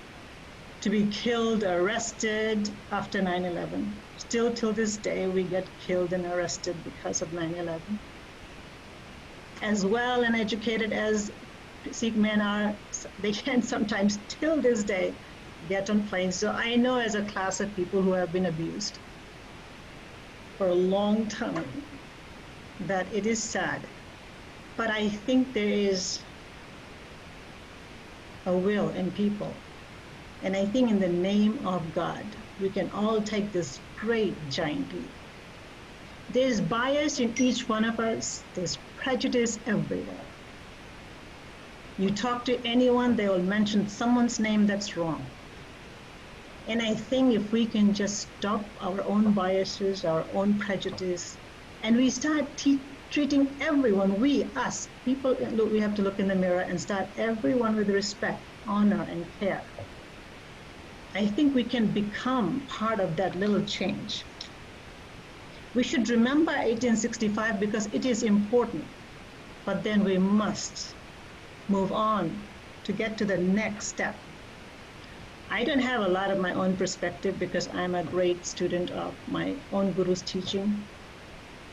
to be killed, arrested after 9/11. Still till this day, we get killed and arrested because of 9/11. As well and educated as Sikh men are, they can sometimes, till this day, get on planes. So I know as a class of people who have been abused for a long time that it is sad. But I think there is a will in people. And I think in the name of God, we can all take this great giant leap. There's bias in each one of us. There's prejudice everywhere. You talk to anyone, they will mention someone's name that's wrong. And I think if we can just stop our own biases, our own prejudice, and we start treating everyone, us, people, look, we have to look in the mirror and start everyone with respect, honor, and care. I think we can become part of that little change. We should remember 1865 because it is important, but then we must move on to get to the next step. I don't have a lot of my own perspective because I'm a great student of my own guru's teaching.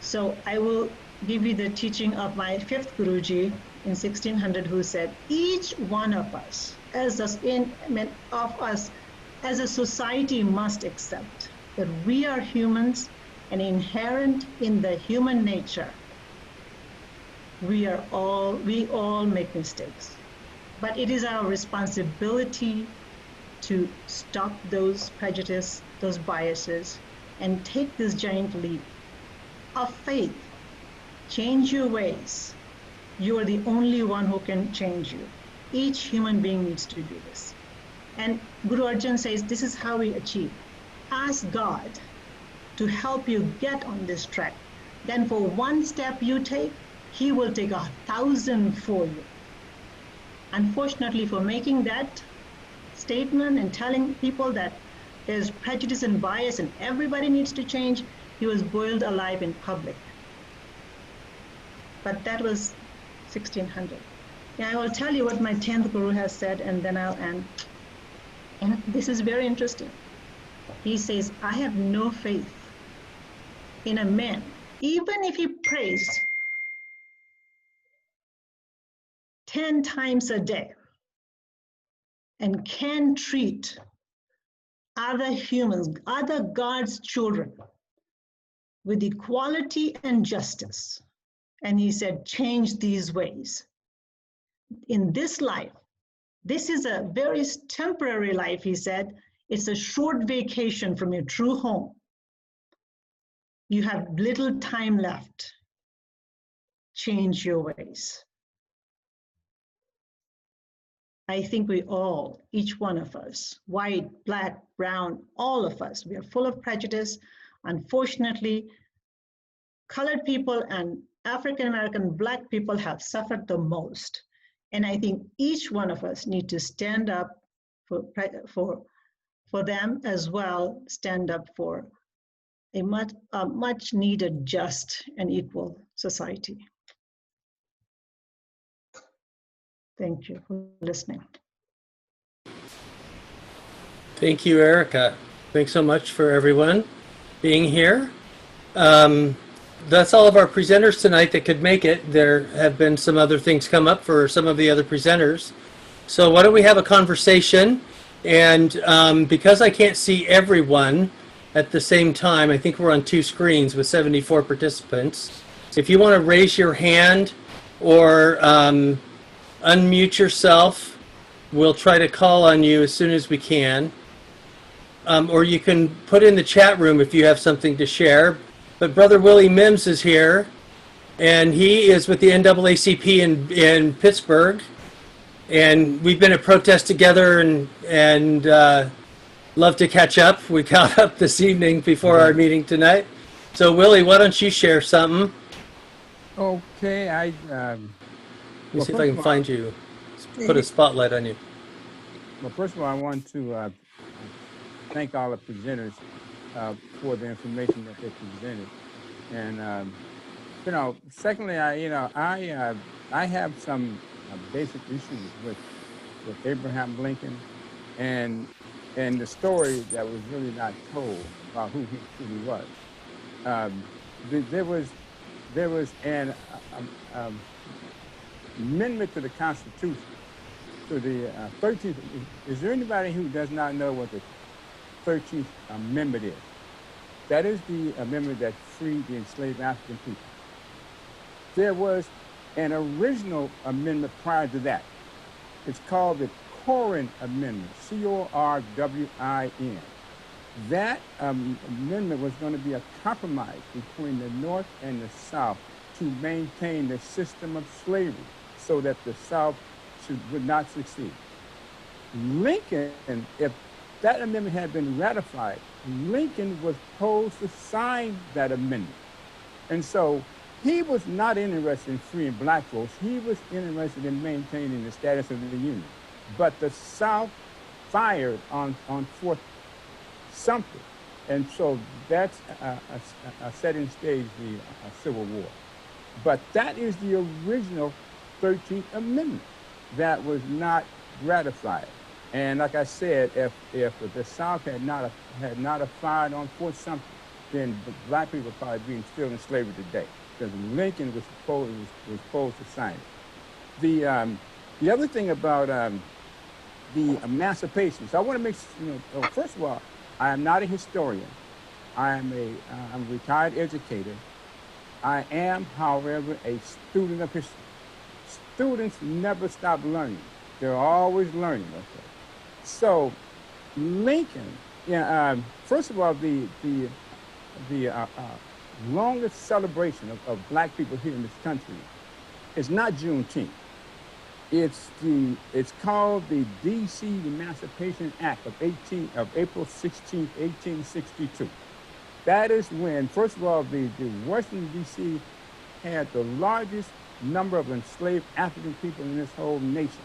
So I will give you the teaching of my fifth Guruji in 1600, who said, each one of us, as a society, must accept that we are humans, and inherent in the human nature, we all make mistakes. But it is our responsibility to stop those prejudices, those biases, and take this giant leap of faith. Change your ways. You are the only one who can change you. Each human being needs to do this. And Guru Arjan says, this is how we achieve. Ask God to help you get on this track. Then for one step you take, He will take 1,000 for you. Unfortunately, for making that statement and telling people that there's prejudice and bias and everybody needs to change, he was boiled alive in public. But that was 1600. Yeah, I will tell you what my 10th Guru has said, and then I'll end. And this is very interesting. He says, I have no faith in a man, even if he prays 10 times a day and can treat other humans, other God's children, with equality and justice. And he said, change these ways. in this life, this is a very temporary life, he said. It's a short vacation from your true home. You have little time left. Change your ways. I think we all, each one of us, white, black, brown, all of us, we are full of prejudice. Unfortunately, colored people and African-American Black people have suffered the most. And I think each one of us need to stand up for them as well, stand up for a much needed, just and equal society. Thank you for listening. Thank you, Erica. Thanks so much for everyone being here. That's all of our presenters tonight that could make it. There have been some other things come up for some of the other presenters. So why don't we have a conversation? And because I can't see everyone at the same time, I think we're on 2 screens with 74 participants. If you want to raise your hand or unmute yourself, we'll try to call on you as soon as we can. Or you can put in the chat room if you have something to share. But Brother Willie Mims is here, and he is with the NAACP in Pittsburg. And we've been at protest together and love to catch up. We caught up this evening before our meeting tonight. So Willie, why don't you share something? Okay, Let me see if I can find you, put a spotlight on you. Well, first of all, I want to thank all the presenters for the information that they presented, and secondly, I have some basic issues with Abraham Lincoln, and the story that was really not told about who he was. There was an amendment to the Constitution, to the 13th. Is there anybody who does not know what the 13th Amendment is? That is the amendment that freed the enslaved African people. There was an original amendment prior to that. It's called the Corinth Amendment, C-O-R-W-I-N. That amendment was going to be a compromise between the North and the South to maintain the system of slavery so that the South would not succeed. Lincoln, if that amendment had been ratified, Lincoln was supposed to sign that amendment. And so he was not interested in freeing black folks. He was interested in maintaining the status of the Union. But the South fired on Fort Sumter. And so that's a setting stage, the Civil War. But that is the original 13th Amendment that was not ratified. And like I said, if the South had not fired on Fort Sumter, then the black people would probably be still in slavery today, because Lincoln was supposed to sign it. The other thing about the emancipation, so I want to make, first of all, I am not a historian. I'm a retired educator. I am, however, a student of history. Students never stop learning. They're always learning. Okay. So Lincoln, first of all, the longest celebration of black people here in this country is not Juneteenth. It's called the D.C. Emancipation Act of April 16, 1862. That is when, first of all, the Washington, D.C. had the largest number of enslaved African people in this whole nation.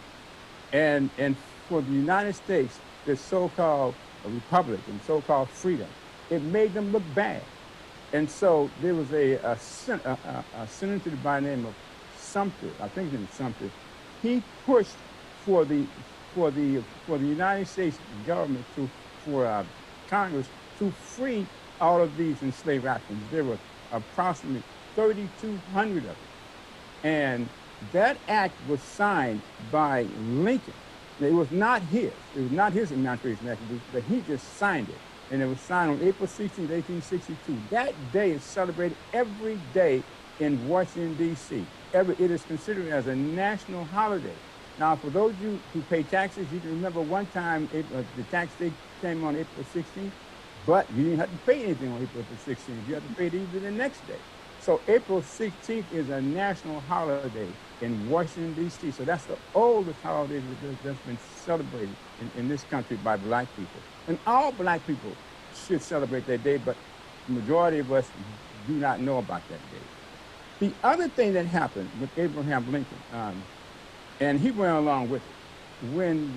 And for the United States, the so-called republic and so-called freedom, it made them look bad. And so there was a senator by the name of Sumter, I think it was Sumter. He pushed for the United States government for Congress to free all of these enslaved Africans. There were approximately 3,200 of them. And that act was signed by Lincoln. It was not his. It was not his Emancipation Act, but he just signed it. And it was signed on April 16, 1862. That day is celebrated every day in Washington, D.C. It is considered as a national holiday. Now, for those of you who pay taxes, you can remember one time the tax day came on April 16th, but you didn't have to pay anything on April 16th. You had to pay it either the next day. So April 16th is a national holiday in Washington, D.C. So that's the oldest holiday that's been celebrated in this country by black people. And all black people should celebrate that day, but the majority of us do not know about that day. The other thing that happened with Abraham Lincoln, and he went along with it, when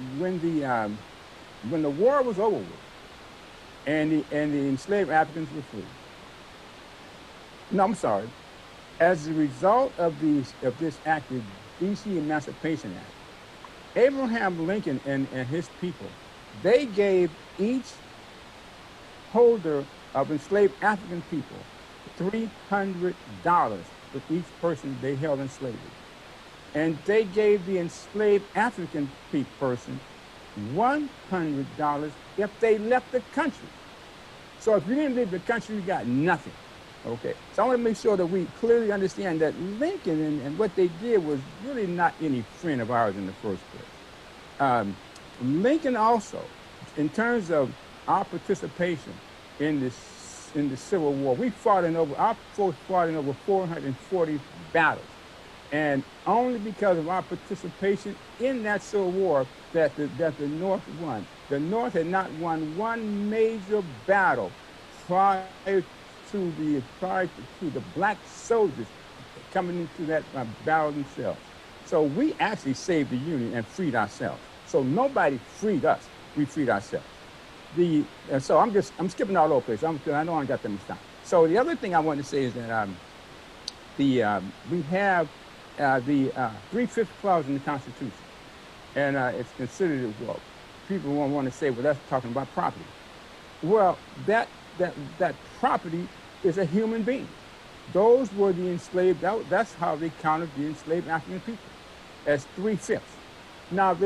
the war was over with, and the enslaved Africans were free. No, I'm sorry. As a result of this act, the D.C. Emancipation Act, Abraham Lincoln and his people, they gave each holder of enslaved African people $300 for each person they held in slavery. And they gave the enslaved African person $100 if they left the country. So if you didn't leave the country, you got nothing. Okay, so I want to make sure that we clearly understand that Lincoln and what they did was really not any friend of ours in the first place. Lincoln also, in terms of our participation in the Civil War, our folks fought in over 440 battles. And only because of our participation in that Civil War that the North won. The North had not won one major battle prior to the black soldiers coming into that battle themselves. So we actually saved the Union and freed ourselves. So nobody freed us, we freed ourselves. So I'm skipping all over the place. I know I got them stopped. So the other thing I want to say is that we have the 3/5 clause in the Constitution, and it's considered, well, people won't want to say, well, that's talking about property. Well, that property is a human being. Those were the enslaved, that's how they counted the enslaved African people, as 3/5. Now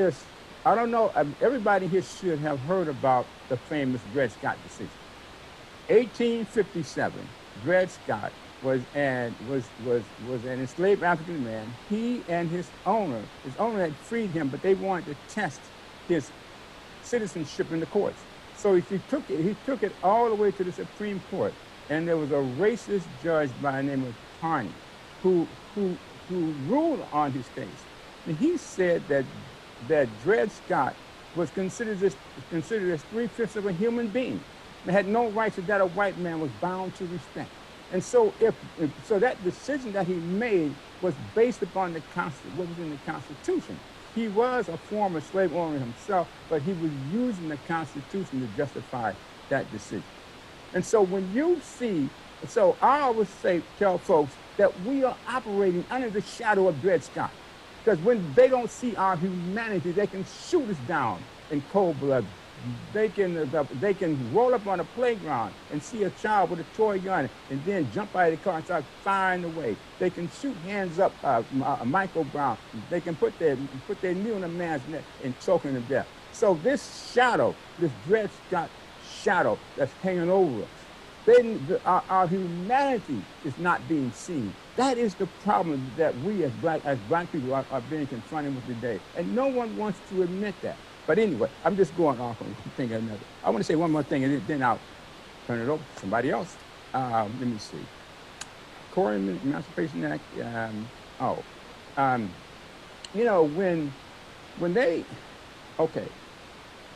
I don't know, everybody here should have heard about the famous Dred Scott decision. 1857, Dred Scott was an enslaved African man. He and his owner had freed him, but they wanted to test his citizenship in the courts. So he took it all the way to the Supreme Court. And there was a racist judge by the name of Kearney who ruled on his case. And he said that Dred Scott was considered as 3/5 of a human being. They had no rights that a white man was bound to respect. And so so that decision that he made was based upon what was in the Constitution. He was a former slave owner himself, but he was using the Constitution to justify that decision. And so when you see, so I always tell folks that we are operating under the shadow of Dred Scott. Because when they don't see our humanity, they can shoot us down in cold blood. They can roll up on a playground and see a child with a toy gun and then jump out of the car and start firing away. They can shoot hands up Michael Brown. They can put their knee on a man's neck and choke him to death. So this shadow, this Dred Scott shadow that's hanging over us, our humanity is not being seen. That is the problem that we as black people are being confronted with today. And no one wants to admit that. But anyway, I'm just going off on one thing or another. I want to say one more thing, and then I'll turn it over to somebody else. Let me see. Corinth Emancipation Act. You know, when they, okay,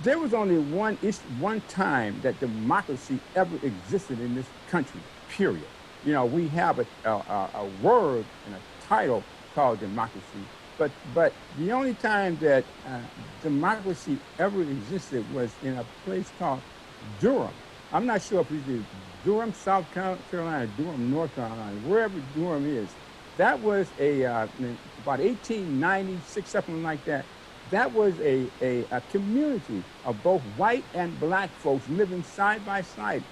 there was only one time that democracy ever existed in this country, period. You know, we have a word and a title called democracy, but the only time that democracy ever existed was in a place called Durham. I'm not sure if it's Durham, South Carolina, Durham, North Carolina, wherever Durham is. That was about 1896, something like that. That was a community of both white and black folks living side by side,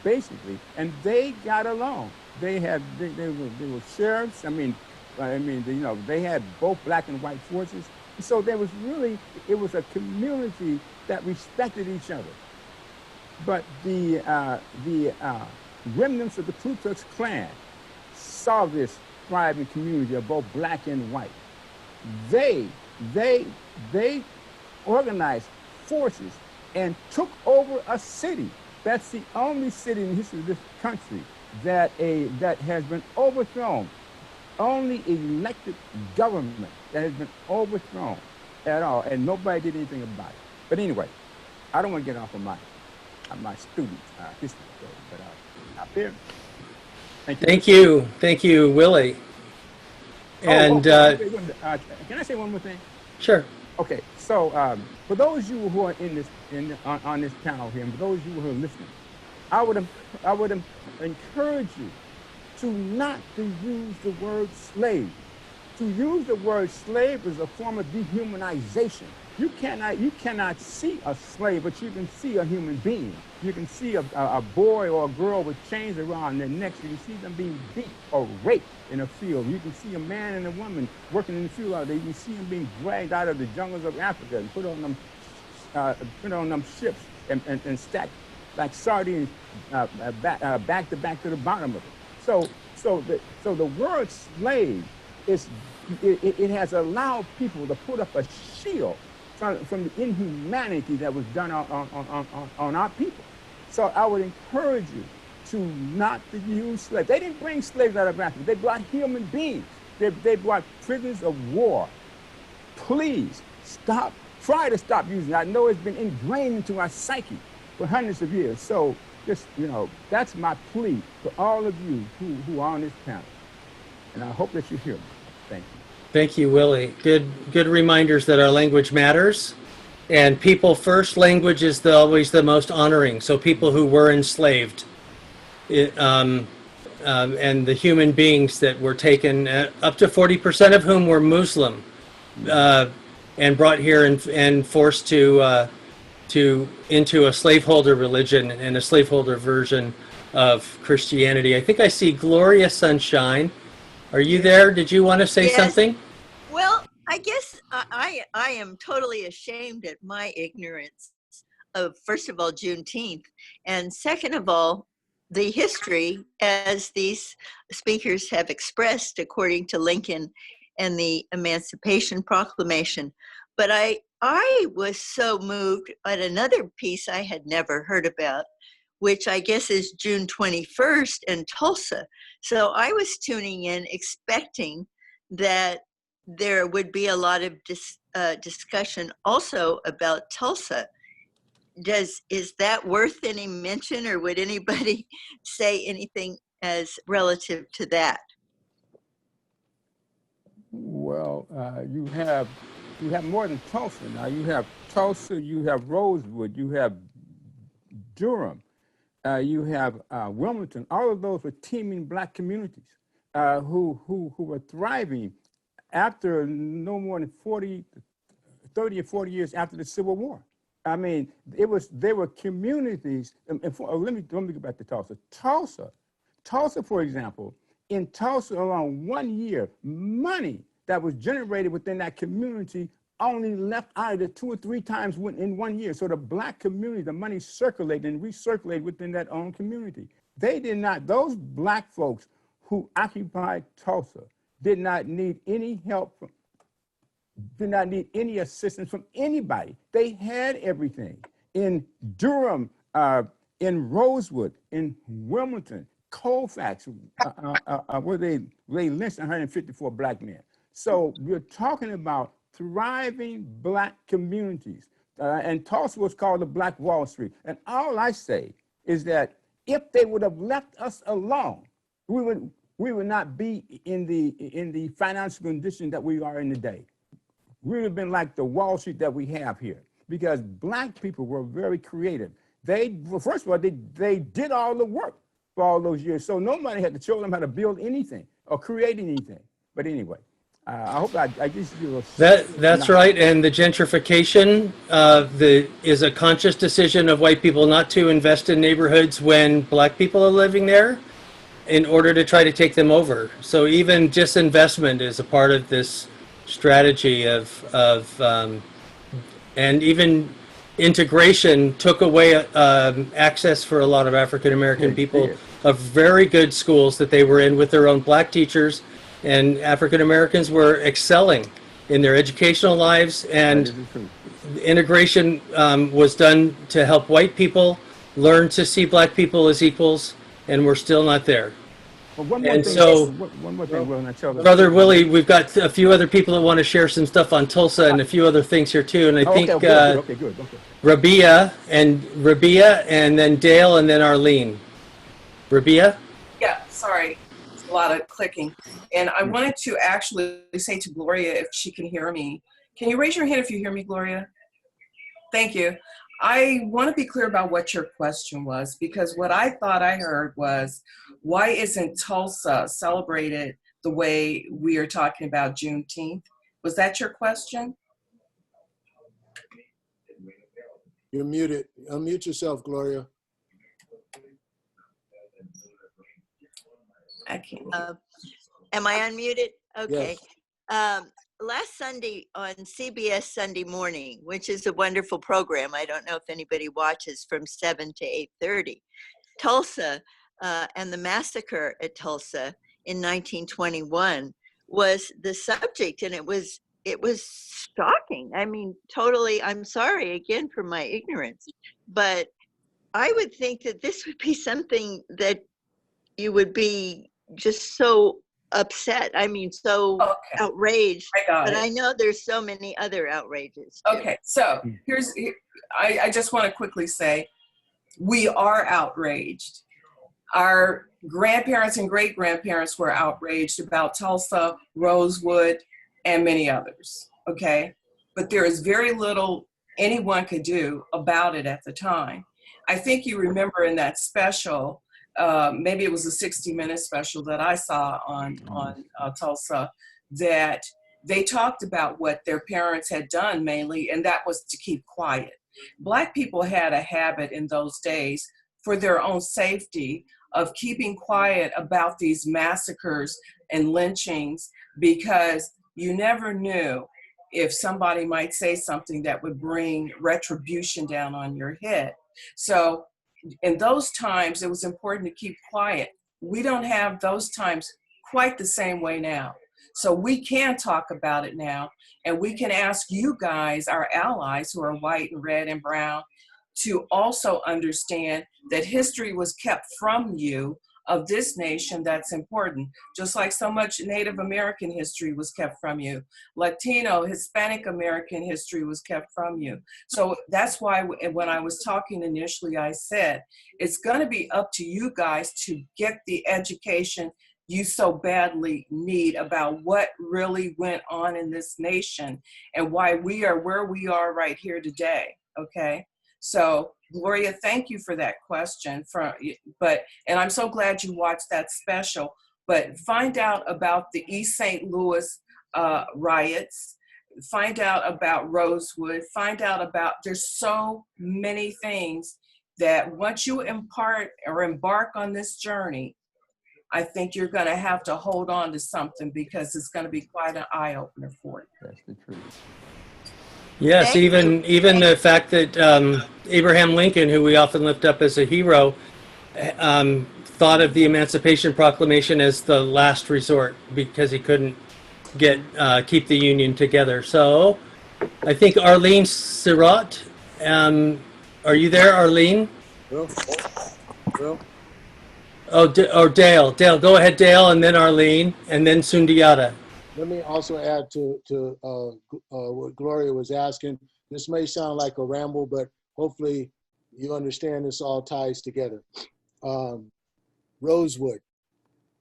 basically, and they got along. They were sheriffs. I mean, you know, they had both black and white forces. So it was a community that respected each other. But the remnants of the Ku Klux Klan saw this thriving community of both black and white. They they organized forces and took over a city. That's the only city in the history of this country that has been overthrown. Only elected government that has been overthrown at all, and nobody did anything about it. But anyway, I don't want to get off of my student history, but up here. Thank you, Willie. And can I say one more thing? Sure. Okay, so for those of you who are on this panel here, and for those of you who are listening, I would encourage you to not to use the word slave. To use the word slave is a form of dehumanization. You cannot see a slave, but you can see a human being. You can see a boy or a girl with chains around their necks. You can see them being beat or raped in a field. You can see a man and a woman working in the field out there. You can see them being dragged out of the jungles of Africa and put on them ships and stacked like sardines back to the bottom of it. So the word slave it has allowed people to put up a shield from the inhumanity that was done on our people. So I would encourage you to not to use slaves. They didn't bring slaves out of Africa. They brought human beings. They brought prisoners of war. Please try to stop using it. I know it's been ingrained into our psyche for hundreds of years. So just, that's my plea to all of you who are on this panel. And I hope that you hear me. Thank you. Thank you, Willie. Good reminders that our language matters. And people first language is always the most honoring. So people who were enslaved and the human beings that were taken, up to 40% of whom were Muslim, and brought here and forced into a slaveholder religion and a slaveholder version of Christianity. I think I see Gloria Sunshine. Are you there? Did you want to say something? Well, I guess I am totally ashamed at my ignorance of, first of all, Juneteenth, and second of all, the history as these speakers have expressed according to Lincoln and the Emancipation Proclamation. But I was so moved at another piece I had never heard about, which I guess is June 21st in Tulsa. So I was tuning in expecting that there would be a lot of discussion also about Tulsa. Is that worth any mention, or would anybody say anything as relative to that? Well, you have more than Tulsa now. You have Tulsa, you have Rosewood, you have Durham, you have Wilmington. All of those were teeming black communities who were thriving after no more than 30 or 40 years after the Civil War. I mean, they were communities. Let me go back to Tulsa. Tulsa, for example, in Tulsa, around 1 year, money that was generated within that community only left either 2 or 3 times in 1 year. So the black community, the money circulated and recirculated within that own community. They did not, those black folks who occupied Tulsa did not need any help from, did not need any assistance from anybody. They had everything. In Durham, in Rosewood, in Wilmington, Colfax, where they lynched 154 black men. So we're talking about thriving black communities. And Tulsa was called the Black Wall Street. And all I say is that if they would have left us alone, we would not be in the financial condition that we are in today. We would have been like the Wall Street that we have here, because black people were very creative. First of all, they did all the work for all those years. So nobody had to show them how to build anything or create anything. But anyway, I hope I just you that's right. And the gentrification is a conscious decision of white people not to invest in neighborhoods when black people are living there, in order to try to take them over. So even disinvestment is a part of this strategy and even integration took away access for a lot of African American people of very good schools that they were in with their own black teachers, and African Americans were excelling in their educational lives, and That is the truth. integration was done to help white people learn to see black people as equals, and we're still not there. But one more And thing, so, one more thing, Will, and I tell them. Brother Willie, we've got a few other people that want to share some stuff on Tulsa and a few other things here too. And I think Okay, good. Rabia, and then Dale, and then Arlene. Rabia? Yeah, sorry. It's a lot of clicking. And I wanted to actually say to Gloria if she can hear me. Can you raise your hand if you hear me, Gloria? Thank you. I want to be clear about what your question was, because what I thought I heard was, why isn't Tulsa celebrated the way we are talking about Juneteenth? Was that your question? You're muted. Unmute yourself, Gloria. I can't. Am I unmuted? Okay. Yes. Last Sunday on CBS Sunday Morning, which is a wonderful program, I don't know if anybody watches, from 7 to 8:30, Tulsa and the massacre at Tulsa in 1921 was the subject, and it was shocking. I mean, totally, I'm sorry again for my ignorance, but I would think that this would be something that you would be just so upset. I mean, so outraged. But I know there's so many other outrages too. Okay, so I just want to quickly say, we are outraged. Our grandparents and great-grandparents were outraged about Tulsa, Rosewood, and many others, okay? But there is very little anyone could do about it at the time. I think you remember in that special, maybe it was a 60-minute special that I saw on Tulsa, that they talked about what their parents had done mainly, and that was to keep quiet. Black people had a habit in those days, for their own safety, of keeping quiet about these massacres and lynchings, because you never knew if somebody might say something that would bring retribution down on your head. So in those times, it was important to keep quiet. We don't have those times quite the same way now. So we can talk about it now, and we can ask you guys, our allies who are white and red and brown, to also understand that history was kept from you of this nation that's important, just like so much Native American history was kept from you. Latino, Hispanic American history was kept from you. So that's why when I was talking initially, I said, it's gonna be up to you guys to get the education you so badly need about what really went on in this nation and why we are where we are right here today, okay? So Gloria, thank you for that question. And I'm so glad you watched that special, but find out about the East St. Louis riots, find out about Rosewood, find out about, there's so many things that once you embark on this journey, I think you're gonna have to hold on to something, because it's gonna be quite an eye-opener for you. That's the truth. Yes, even the fact that Abraham Lincoln, who we often lift up as a hero, thought of the Emancipation Proclamation as the last resort because he couldn't keep the Union together. So I think Arlene Sirat, are you there, Arlene? Well. Or Dale. Dale, go ahead, Dale, and then Arlene, and then Sundiata. Let me also add to what Gloria was asking. This may sound like a ramble, but hopefully you understand this all ties together. Rosewood.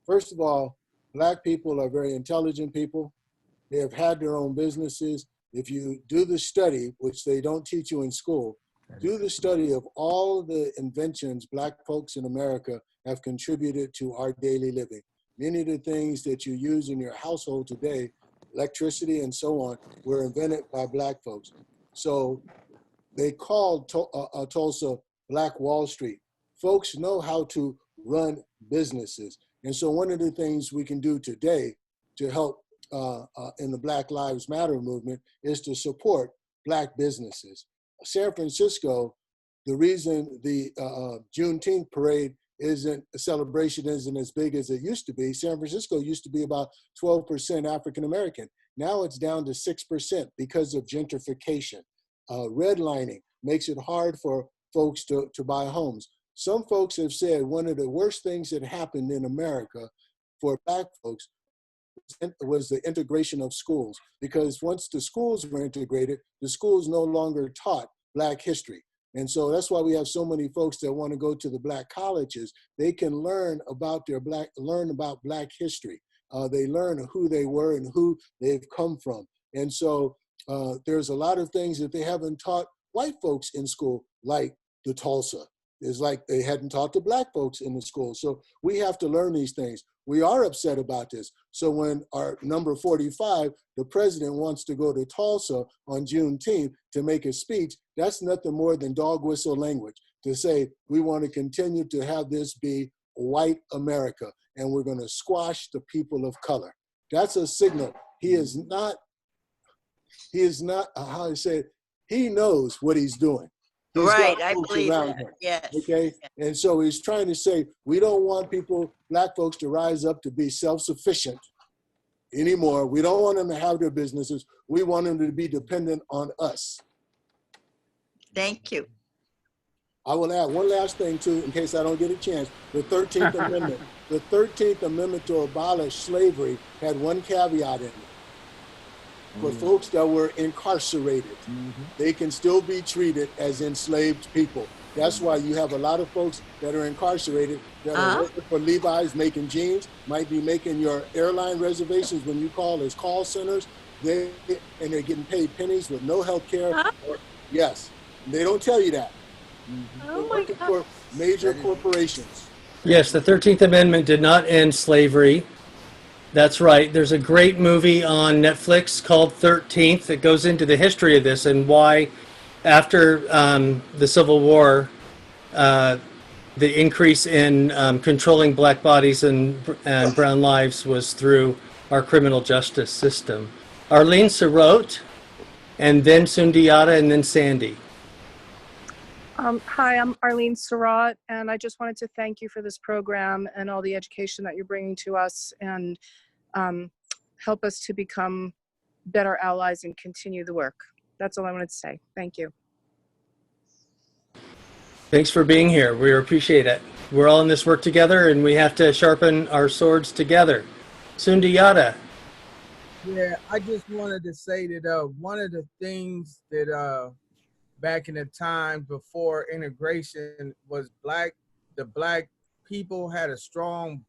First of all, Black people are very intelligent people. They have had their own businesses. If you do the study, which they don't teach you in school, do the study of all the inventions Black folks in America have contributed to our daily living. Many of the things that you use in your household today, electricity and so on, were invented by Black folks. So they called Tulsa Black Wall Street. Folks know how to run businesses. And so one of the things we can do today to help in the Black Lives Matter movement is to support Black businesses. San Francisco, the reason the Juneteenth parade celebration isn't as big as it used to be. San Francisco used to be about 12% African American. Now it's down to 6% because of gentrification. Redlining makes it hard for folks to buy homes. Some folks have said one of the worst things that happened in America for Black folks was the integration of schools, because once the schools were integrated, the schools no longer taught Black history. And so that's why we have so many folks that want to go to the Black colleges. They can learn about Black history. They learn who they were and who they've come from. And so there's a lot of things that they haven't taught white folks in school, like the Tulsa. It's like they hadn't taught the Black folks in the school. So we have to learn these things. We are upset about this. So when our number 45, the president wants to go to Tulsa on Juneteenth to make a speech, that's nothing more than dog whistle language to say, we want to continue to have this be white America, and we're going to squash the people of color. That's a signal. He is not, how I say it, he knows what he's doing. He's right, got I folks believe around that. him, Yes. okay? And so he's trying to say, we don't want people, Black folks, to rise up to be self-sufficient anymore. We don't want them to have their businesses. We want them to be dependent on us. Thank you. I will add one last thing too, in case I don't get a chance. The 13th Amendment. The 13th Amendment to abolish slavery had one caveat in it. For folks that were incarcerated, they can still be treated as enslaved people. That's why you have a lot of folks that are incarcerated that are working for Levi's, making jeans, might be making your airline reservations when you call as call centers, and they're getting paid pennies with no health care. Yes, they don't tell you that. Oh my God. For major corporations. Yes, the 13th Amendment did not end slavery. That's right. There's a great movie on Netflix called 13th that goes into the history of this and why, after the Civil War, the increase in controlling Black bodies and brown lives was through our criminal justice system. Arlene Sarot, and then Sundiata, and then Sandy. Hi, I'm Arlene Surratt, and I just wanted to thank you for this program and all the education that you're bringing to us, and help us to become better allies and continue the work. That's all I wanted to say. Thank you. Thanks for being here. We appreciate it. We're all in this work together, and we have to sharpen our swords together. Sundiata. Yeah, I just wanted to say that one of the things that back in the time before integration was the Black people had a strong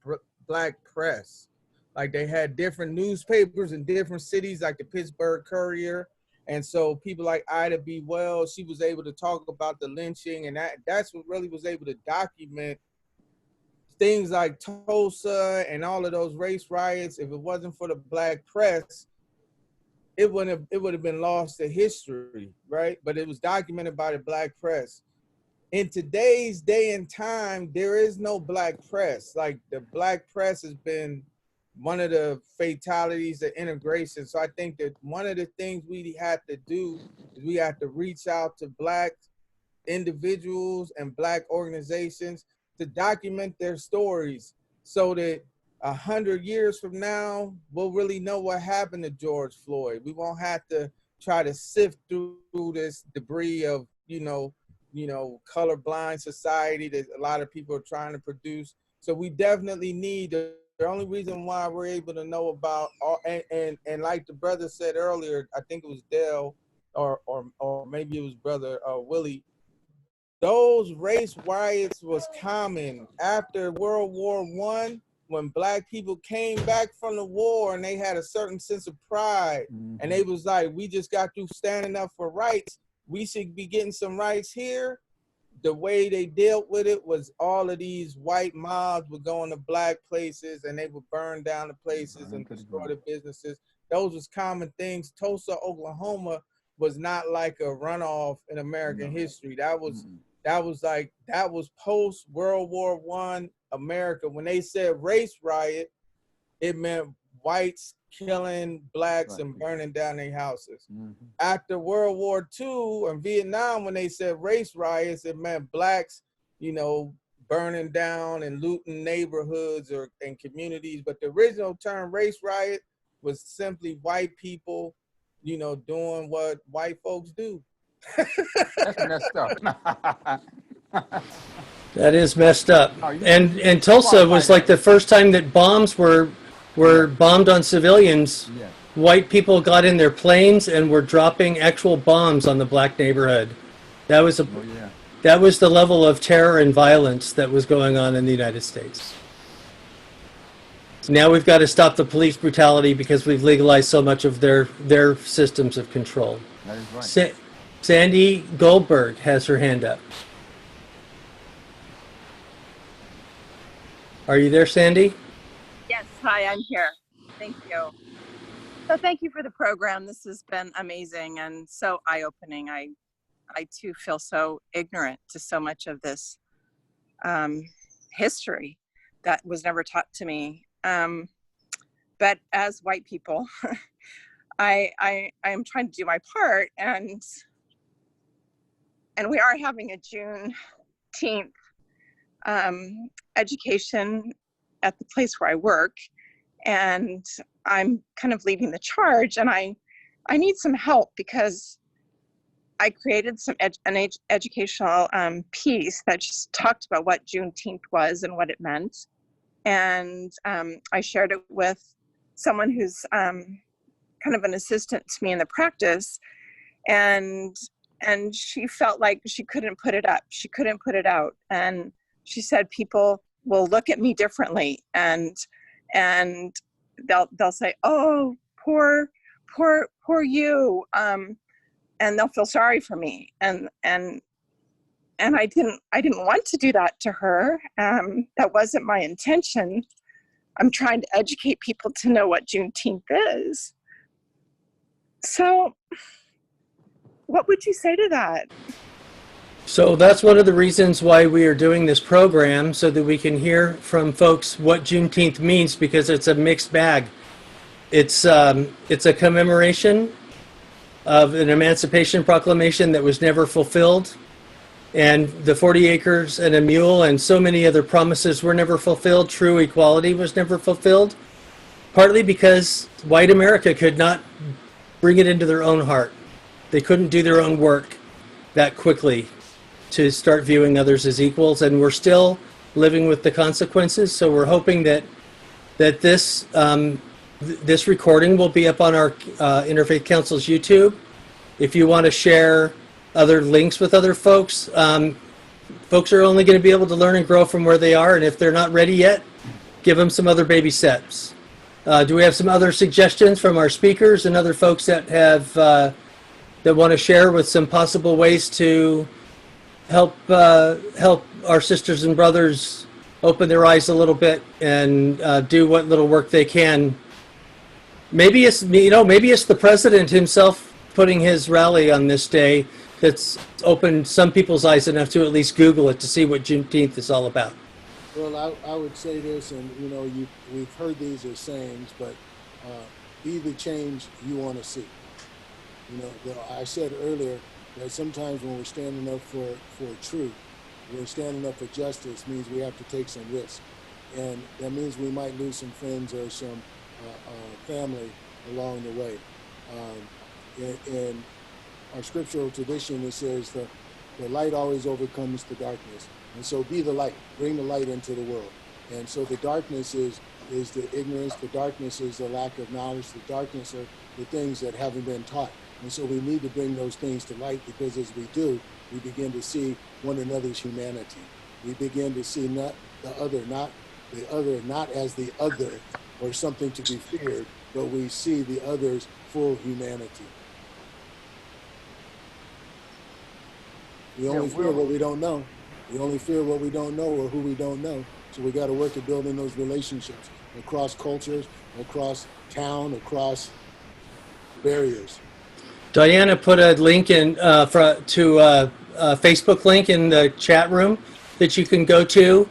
Black press. Like they had different newspapers in different cities, like the Pittsburg Courier. And so people like Ida B. Wells, she was able to talk about the lynching, and that's what really was able to document things like Tulsa and all of those race riots. If it wasn't for the Black press, it would have been lost to history, right? But it was documented by the Black press. In today's day and time, there is no Black press. Like the Black press has been one of the fatalities of integration. So I think that one of the things we have to do is we have to reach out to Black individuals and Black organizations to document their stories so that 100 years from now, we'll really know what happened to George Floyd. We won't have to try to sift through this debris of, colorblind society that a lot of people are trying to produce. So we definitely need the only reason why we're able to know about and like the brother said earlier, I think it was Dale or maybe it was brother Willie. Those race riots was common after World War I. When Black people came back from the war and they had a certain sense of pride, and they was like, we just got through standing up for rights, we should be getting some rights here. The way they dealt with it was all of these white mobs would go into Black places and they would burn down the places and destroy the businesses. Those was common things. Tulsa, Oklahoma was not like a runoff in American history. That was post World War I America. When they said race riot, it meant whites killing Blacks and burning down their houses. After World War II and Vietnam, when they said race riots, it meant Blacks, burning down and looting neighborhoods and communities. But the original term race riot was simply white people, you know, doing what white folks do. That's messed up. That is messed up. And Tulsa was like the first time that bombs were bombed on civilians. Yeah. White people got in their planes and were dropping actual bombs on the black neighborhood. That was that was the level of terror and violence that was going on in the United States. Now we've got to stop the police brutality because we've legalized so much of their systems of control. That is right. Sandy Goldberg has her hand up. Are you there, Sandy? Yes, hi, I'm here. Thank you. So thank you for the program. This has been amazing and so eye-opening. I too feel so ignorant to so much of this history that was never taught to me. But as white people, I am trying to do my part, and we are having a Juneteenth education at the place where I work, and I'm kind of leading the charge, and I need some help because I created an educational piece that just talked about what Juneteenth was and what it meant. And I shared it with someone who's kind of an assistant to me in the practice. And she felt like she couldn't put it up. She couldn't put it out. And she said, people will look at me differently. And they'll say, oh, poor you. And they'll feel sorry for me. And I didn't want to do that to her. That wasn't my intention. I'm trying to educate people to know what Juneteenth is. So what would you say to that? So that's one of the reasons why we are doing this program, so that we can hear from folks what Juneteenth means, because it's a mixed bag. It's a commemoration of an Emancipation Proclamation that was never fulfilled. And the 40 acres and a mule and so many other promises were never fulfilled. True equality was never fulfilled, partly because white America could not bring it into their own heart. They couldn't do their own work that quickly to start viewing others as equals, and we're still living with the consequences. So we're hoping that this this recording will be up on our Interfaith Council's YouTube. If you want to share other links with other folks, folks are only going to be able to learn and grow from where they are, and if they're not ready yet, give them some other baby steps. Do we have some other suggestions from our speakers and other folks that have that want to share with some possible ways to help our sisters and brothers open their eyes a little bit and do what little work they can? Maybe it's the president himself putting his rally on this day that's opened some people's eyes enough to at least Google it to see what Juneteenth is all about. Well, I would say this, and we've heard these as sayings, but be the change you want to see. I said earlier that sometimes when we're standing up for truth, we're standing up for justice, means we have to take some risk, and that means we might lose some friends or some family along the way. In our scriptural tradition, it says the light always overcomes the darkness. And so be the light, bring the light into the world. And so the darkness is the ignorance, the darkness is the lack of knowledge, the darkness are the things that haven't been taught. And so we need to bring those things to light, because as we do, we begin to see one another's humanity. We begin to see not as the other or something to be feared, but we see the other's full humanity. We only fear what we don't know. We only fear what we don't know or who we don't know. So we got to work at building those relationships across cultures, across town, across barriers. Diana put a link in to a Facebook link in the chat room that you can go to.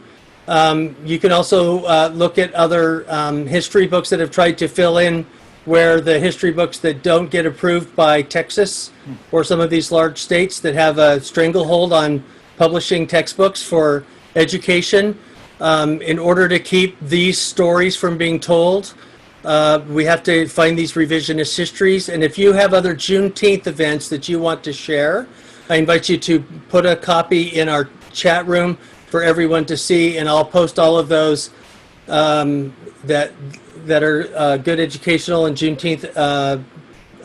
You can also look at other history books that have tried to fill in where the history books that don't get approved by Texas or some of these large states that have a stranglehold on publishing textbooks for education. In order to keep these stories from being told, we have to find these revisionist histories. And if you have other Juneteenth events that you want to share, I invite you to put a copy in our chat room for everyone to see, and I'll post all of those that are good educational and Juneteenth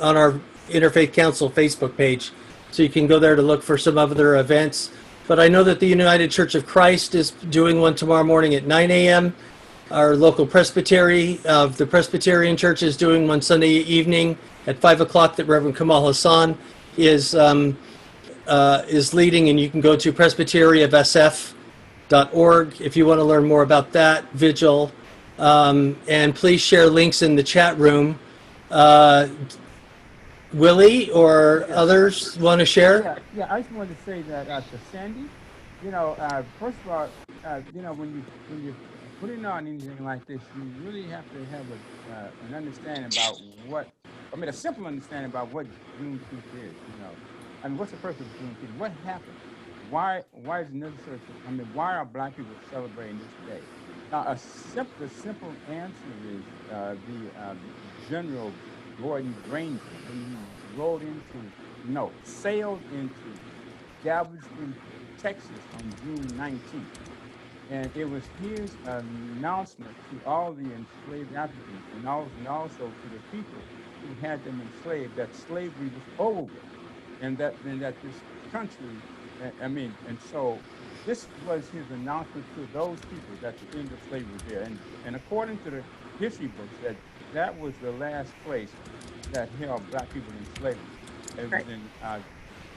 on our Interfaith Council Facebook page. So you can go there to look for some other events. But I know that the United Church of Christ is doing one tomorrow morning at 9 a.m. Our local presbytery of the Presbyterian Church is doing one Sunday evening at 5 o'clock that Reverend Kamal Hassan is leading, and you can go to presbyteryofsf.org if you want to learn more about that vigil. And please share links in the chat room. Willie or others want to share? Yeah, I just wanted to say that to Sandy, first of all, when you putting on anything like this, you really have to have an understanding about a simple understanding about what Juneteenth is. What's the purpose of Juneteenth? What happened? Why is it necessary? Why are Black people celebrating this day? Now, the simple answer is the General Gordon Granger, when he sailed into Galveston, Texas on June 19th. And it was his announcement to all the enslaved Africans and also to the people who had them enslaved that slavery was over with, and that this country, and so this was his announcement to those people that the end of slavery was there. And according to the history books, that was the last place that held Black people in slavery. It was in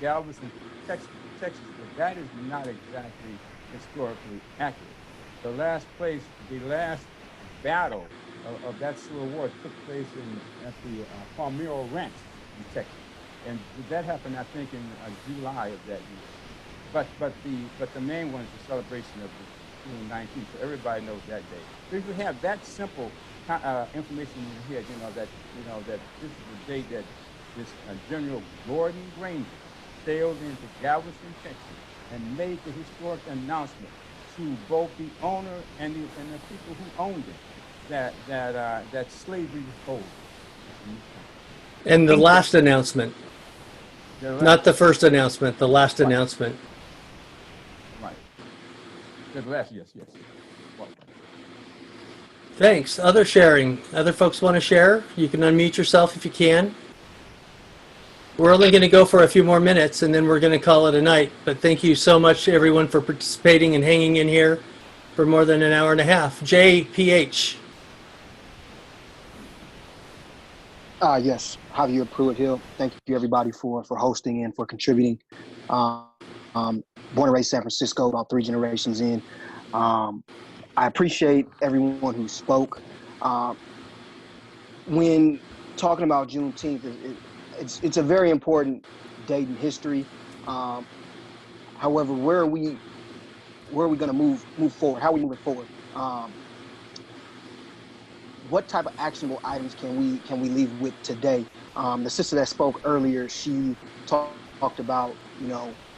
Galveston, Texas, but that is not exactly historically accurate. The last battle of that Civil War took place at the Palmyra Ranch in Texas, and that happened, I think, in July of that year. But the main one is the celebration of June 19th, so everybody knows that day. So if you have that simple information in your head, that this is the day that this General Gordon Granger sailed into Galveston, Texas, and made the historic announcement to both the owner and the people who owned it that slavery was over. And the last announcement, not the first announcement, the last announcement. Right. The last, yes. Well, Thanks. Other sharing. Other folks want to share? You can unmute yourself if you can. We're only going to go for a few more minutes, and then we're going to call it a night. But thank you so much, everyone, for participating and hanging in here for more than an hour and a half. JPH. Yes, Javier Pruitt-Hill. Thank you, everybody, for hosting and for contributing. Born and raised San Francisco, about 3 generations in. I appreciate everyone who spoke. When talking about Juneteenth, it's a very important date in history. However, where are we going to move forward? How are we moving forward? What type of actionable items can we leave with today? The sister that spoke earlier, she talked about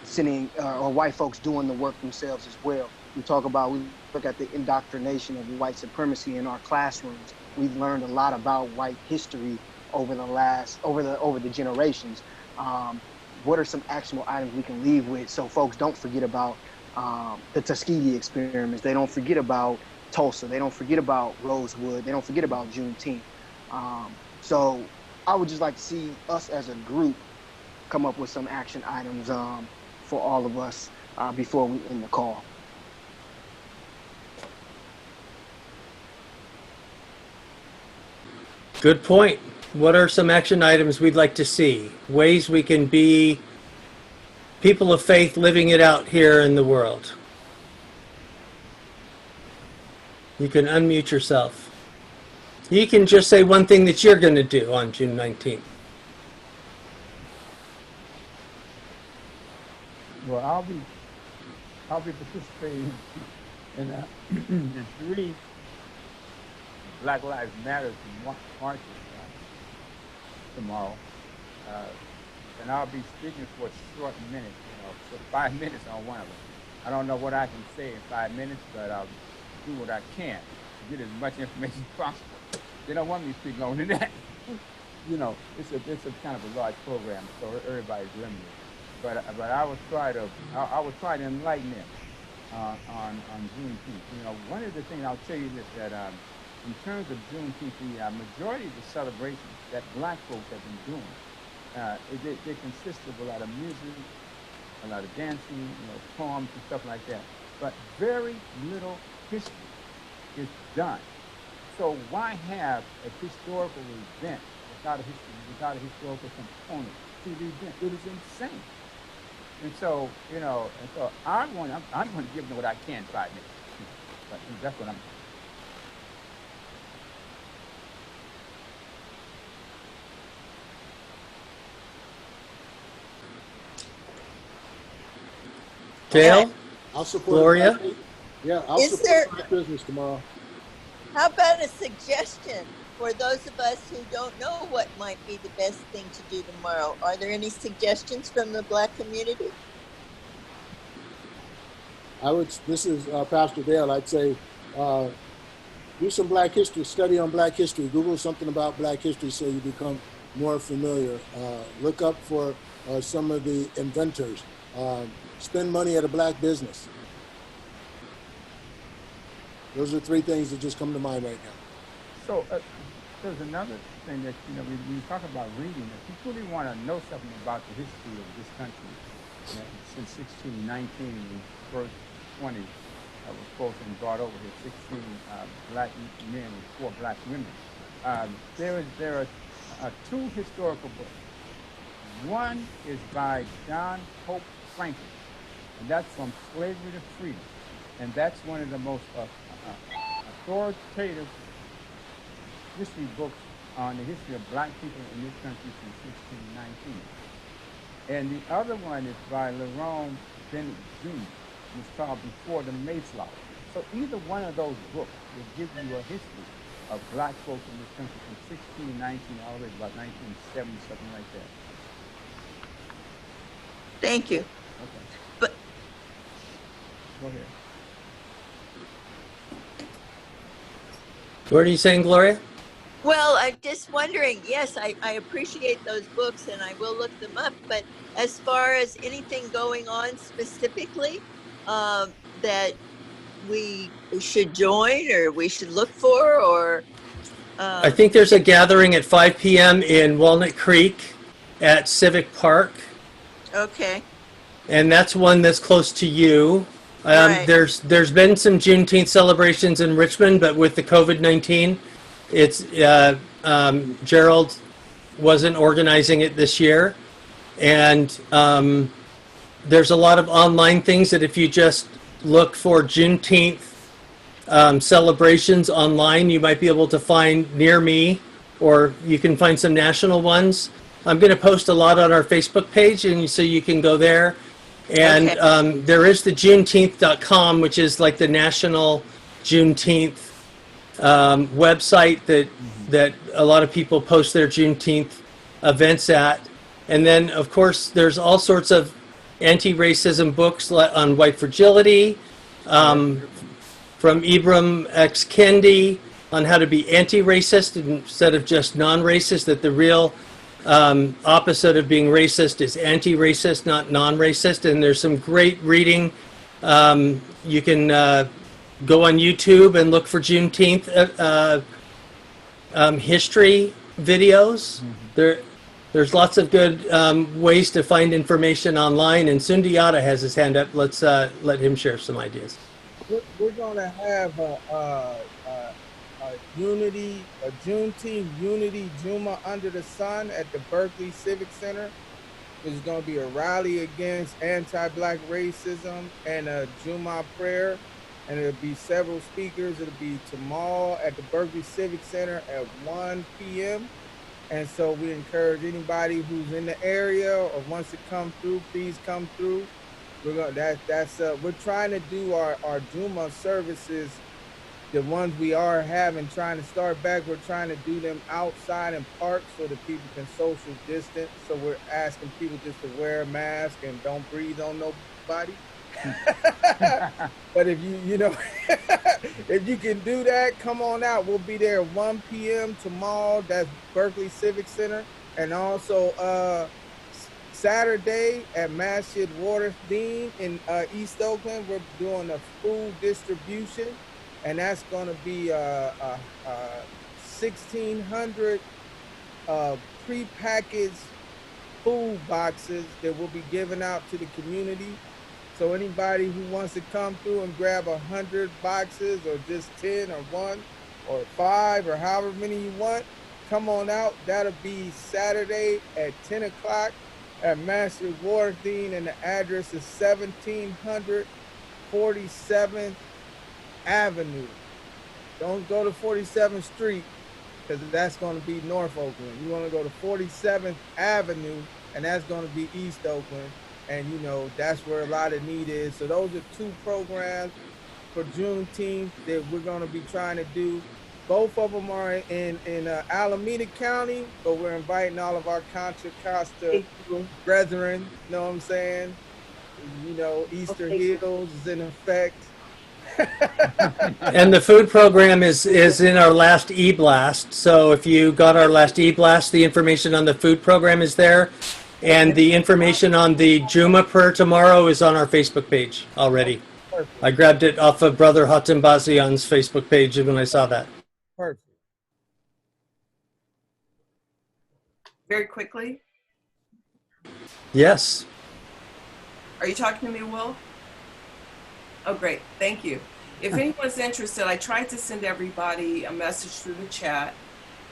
sending or white folks doing the work themselves as well. We look at the indoctrination of white supremacy in our classrooms. We've learned a lot about white history over the generations. What are some actionable items we can leave with so folks don't forget about the Tuskegee experiments? They don't forget about Tulsa. They don't forget about Rosewood. They don't forget about Juneteenth. So I would just like to see us as a group come up with some action items for all of us before we end the call. Good point. What are some action items we'd like to see? Ways we can be people of faith living it out here in the world. You can unmute yourself. You can just say one thing that you're going to do on June 19th. Well, I'll be participating in 3 Black Lives Matter marches tomorrow, and I'll be speaking for a short minute, so 5 minutes on one of them. I don't know what I can say in 5 minutes, but I'll do what I can to get as much information as possible. They don't want me to speak longer than that. You know, it's a kind of a large program, so everybody's limited. But I will try to enlighten them on Juneteenth. You know, one of the things I'll tell you that in terms of Juneteenth, the majority of the celebrations that Black folks have been doing, they consist of a lot of music, a lot of dancing, you know, poems and stuff like that. But very little history is done. So why have a historical event without a historical component to the event? It is insane. And so, you know, I'm going to give them what I can 5 minutes. But that's what I'm doing. Dale? I'll support Gloria? I'll support Black business tomorrow. How about a suggestion for those of us who don't know what might be the best thing to do tomorrow? Are there any suggestions from the Black community? This is Pastor Dale. I'd say do some Black history, study on Black history. Google something about Black history so you become more familiar. Look up for some of the inventors. Spend money at a Black business. Those are 3 things that just come to mind right now. So there's another thing that, you know, when you talk about reading, if you really want to know something about the history of this country, you know, since 1619, the first 20 was supposed to be brought over here, 16 Black men and 4 Black women. There are 2 historical books. One is by John Hope Franklin, and that's From Slavery to Freedom. And that's one of the most authoritative history books on the history of Black people in this country since 1619. And the other one is by Lerone Bennett Jr. It's called Before the Mayflower. So either one of those books will give you a history of Black folks in this country from 1619 all the way to about 1970, something like that. Thank you. Okay. But go ahead. What are you saying, Gloria? Well, I'm just wondering, yes, I appreciate those books and I will look them up, but as far as anything going on specifically that we should join or we should look for, or I think there's a gathering at 5 p.m. in Walnut Creek at Civic Park. Okay. And that's one that's close to you. Right. There's been some Juneteenth celebrations in Richmond, but with the COVID-19, it's Gerald wasn't organizing it this year. And there's a lot of online things that if you just look for Juneteenth celebrations online, you might be able to find near me, or you can find some national ones. I'm going to post a lot on our Facebook page, and so you can go there. And okay. There is the Juneteenth.com, which is like the national Juneteenth website that a lot of people post their Juneteenth events at. And then, of course, there's all sorts of anti-racism books on white fragility, from Ibram X Kendi on how to be anti-racist instead of just non-racist, that the real opposite of being racist is anti-racist, not non-racist. And there's some great reading. You can go on YouTube and look for Juneteenth history videos. There's lots of good ways to find information online. And Sundiata has his hand up. Let's let him share some ideas. We're going to have a Juneteenth Unity Juma under the sun at the Berkeley Civic Center. There's going to be a rally against anti-Black racism and a Juma prayer. And it'll be several speakers. It'll be tomorrow at the Berkeley Civic Center at 1 p.m. And so we encourage anybody who's in the area or wants to come through, please come through. We're trying to do our Juma services, the ones we are having, trying to start back. We're trying to do them outside in parks so that people can social distance. So we're asking people just to wear a mask and don't breathe on nobody. But if you know, if you can do that, come on out. We'll be there at 1 p.m. tomorrow. That's Berkeley Civic Center. And also Saturday at Masjid Waterspoon in East Oakland, we're doing a food distribution. And that's going to be 1,600 prepackaged food boxes that will be given out to the community. So anybody who wants to come through and grab 100 boxes or just 10 or 1 or 5 or however many you want, come on out. That'll be Saturday at 10 o'clock at Master Waterdean, and the address is 1700 47th Avenue. Don't go to 47th Street, because that's going to be North Oakland. You want to go to 47th Avenue, and that's going to be East Oakland. And, you know, that's where a lot of need is. So those are 2 programs for Juneteenth that we're going to be trying to do. Both of them are in Alameda County, but we're inviting all of our Contra Costa brethren, you know what I'm saying? You know, Easter Hills is in effect. And the food program is in our last e-blast. So if you got our last e-blast, the information on the food program is there. And the information on the Juma prayer tomorrow is on our Facebook page already. Perfect. I grabbed it off of Brother Hatem Bazian's Facebook page when I saw that. Perfect. Very quickly. Yes. Are you talking to me, Will? Oh, great. Thank you. If anyone's interested, I tried to send everybody a message through the chat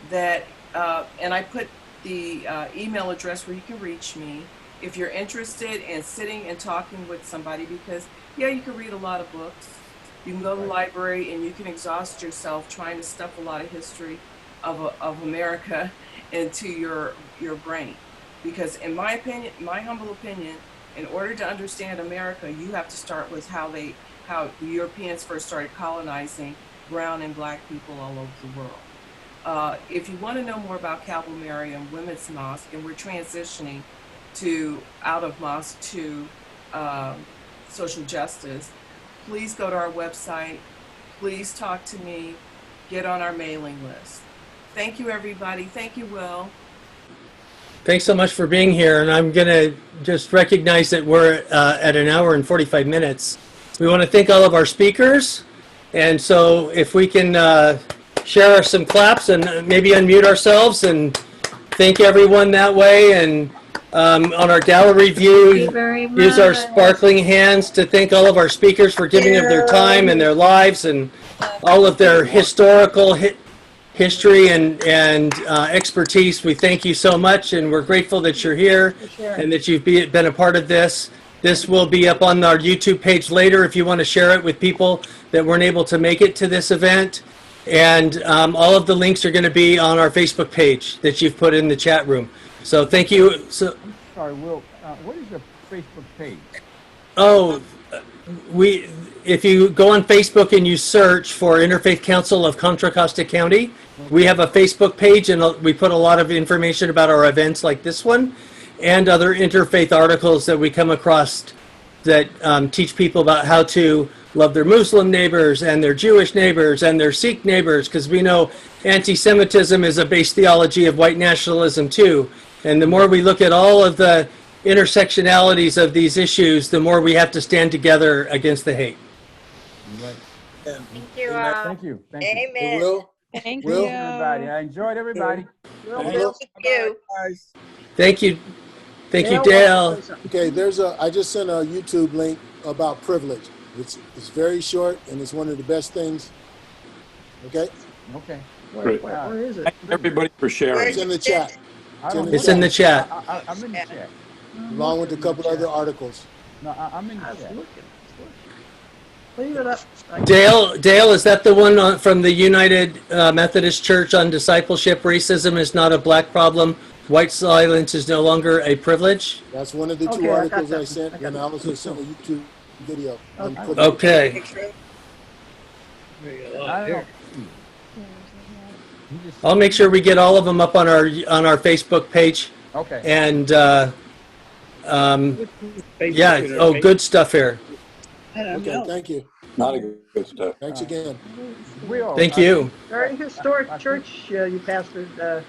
that, and I put the email address where you can reach me if you're interested in sitting and talking with somebody, because yeah, you can read a lot of books, you can go to the library, and you can exhaust yourself trying to stuff a lot of history of America into your brain, because in my opinion, my humble opinion, in order to understand America, you have to start with how the Europeans first started colonizing brown and black people all over the world. If you want to know more about Qalbu Maryam Women's Mosque, and we're transitioning out of mosque to social justice, please go to our website. Please talk to me. Get on our mailing list. Thank you, everybody. Thank you, Will. Thanks so much for being here. And I'm going to just recognize that we're at 1 hour and 45 minutes. We want to thank all of our speakers. And so if we can share some claps and maybe unmute ourselves and thank everyone that way. And on our gallery view, use our sparkling hands to thank all of our speakers for giving of their time and their lives and all of their historical history and expertise. We thank you so much, and we're grateful that you're here and that you've been a part of this. This will be up on our YouTube page later if you want to share it with people that weren't able to make it to this event. And all of the links are going to be on our Facebook page that you've put in the chat room. So thank you. So, sorry, Will, what is your Facebook page? Oh, if you go on Facebook and you search for Interfaith Council of Contra Costa County, we have a Facebook page, and we put a lot of information about our events like this one and other interfaith articles that we come across that teach people about how to love their Muslim neighbors and their Jewish neighbors and their Sikh neighbors, because we know anti-Semitism is a base theology of white nationalism too. And the more we look at all of the intersectionalities of these issues, the more we have to stand together against the hate. Right. Thank you. Thank you. Thank you. Amen. Will? Thank Will? you. Everybody. I enjoyed everybody. Thank you. Thank you. Thank you, Dale. Okay, I just sent a YouTube link about privilege. It's very short, and it's one of the best things. Okay? Okay. Great. Where is it? Thank everybody for sharing. It's in the chat. It's in the chat. I'm in the chat. Along with a couple other articles. No, I'm in the chat. Leave it up. Dale, is that the one from the United Methodist Church on discipleship? Racism is not a black problem. White silence is no longer a privilege. That's one of the two articles I sent, and I also sent a YouTube video. Okay. I'll make sure we get all of them up on our Facebook page. Okay. And yeah, good stuff here. I don't Okay, know. thank you. Not a good stuff. Thanks again. Will, Thank you. Very historic church you pastored.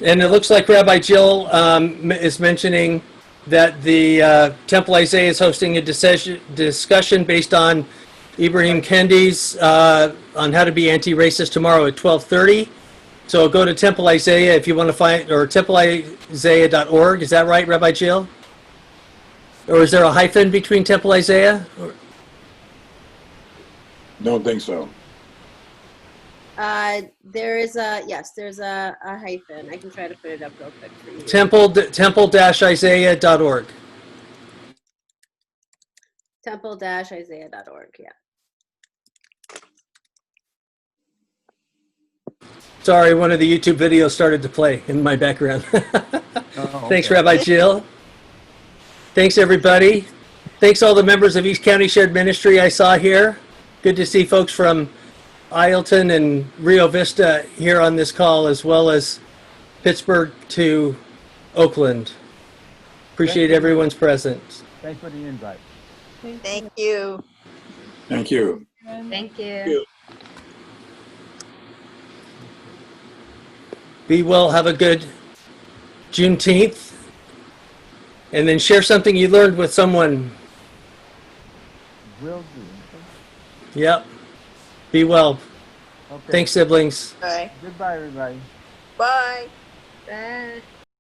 And it looks like Rabbi Jill is mentioning that the Temple Isaiah is hosting a discussion based on Ibram Kendi's on how to be anti-racist tomorrow at 12:30. So go to Temple Isaiah if you want to find, or templeisaiah.org. Is that right, Rabbi Jill? Or is there a hyphen between Temple Isaiah? Don't think so. There is a, yes, there's a hyphen. I can try to put it up real quick for you. Temple-isaiah.org. Temple-isaiah.org, yeah. Sorry, one of the YouTube videos started to play in my background. Oh, Thanks, okay. Rabbi Jill. Thanks, everybody. Thanks all the members of East County Shared Ministry I saw here. Good to see folks from Ileton and Rio Vista here on this call, as well as Pittsburg to Oakland. Appreciate everyone's presence. Thanks for the invite. Thank you. Thank you. Thank you. Be well, have a good Juneteenth, and then share something you learned with someone. Will do. Yep. Be well. Okay. Thanks, siblings. Bye. Goodbye, everybody. Bye. Bye.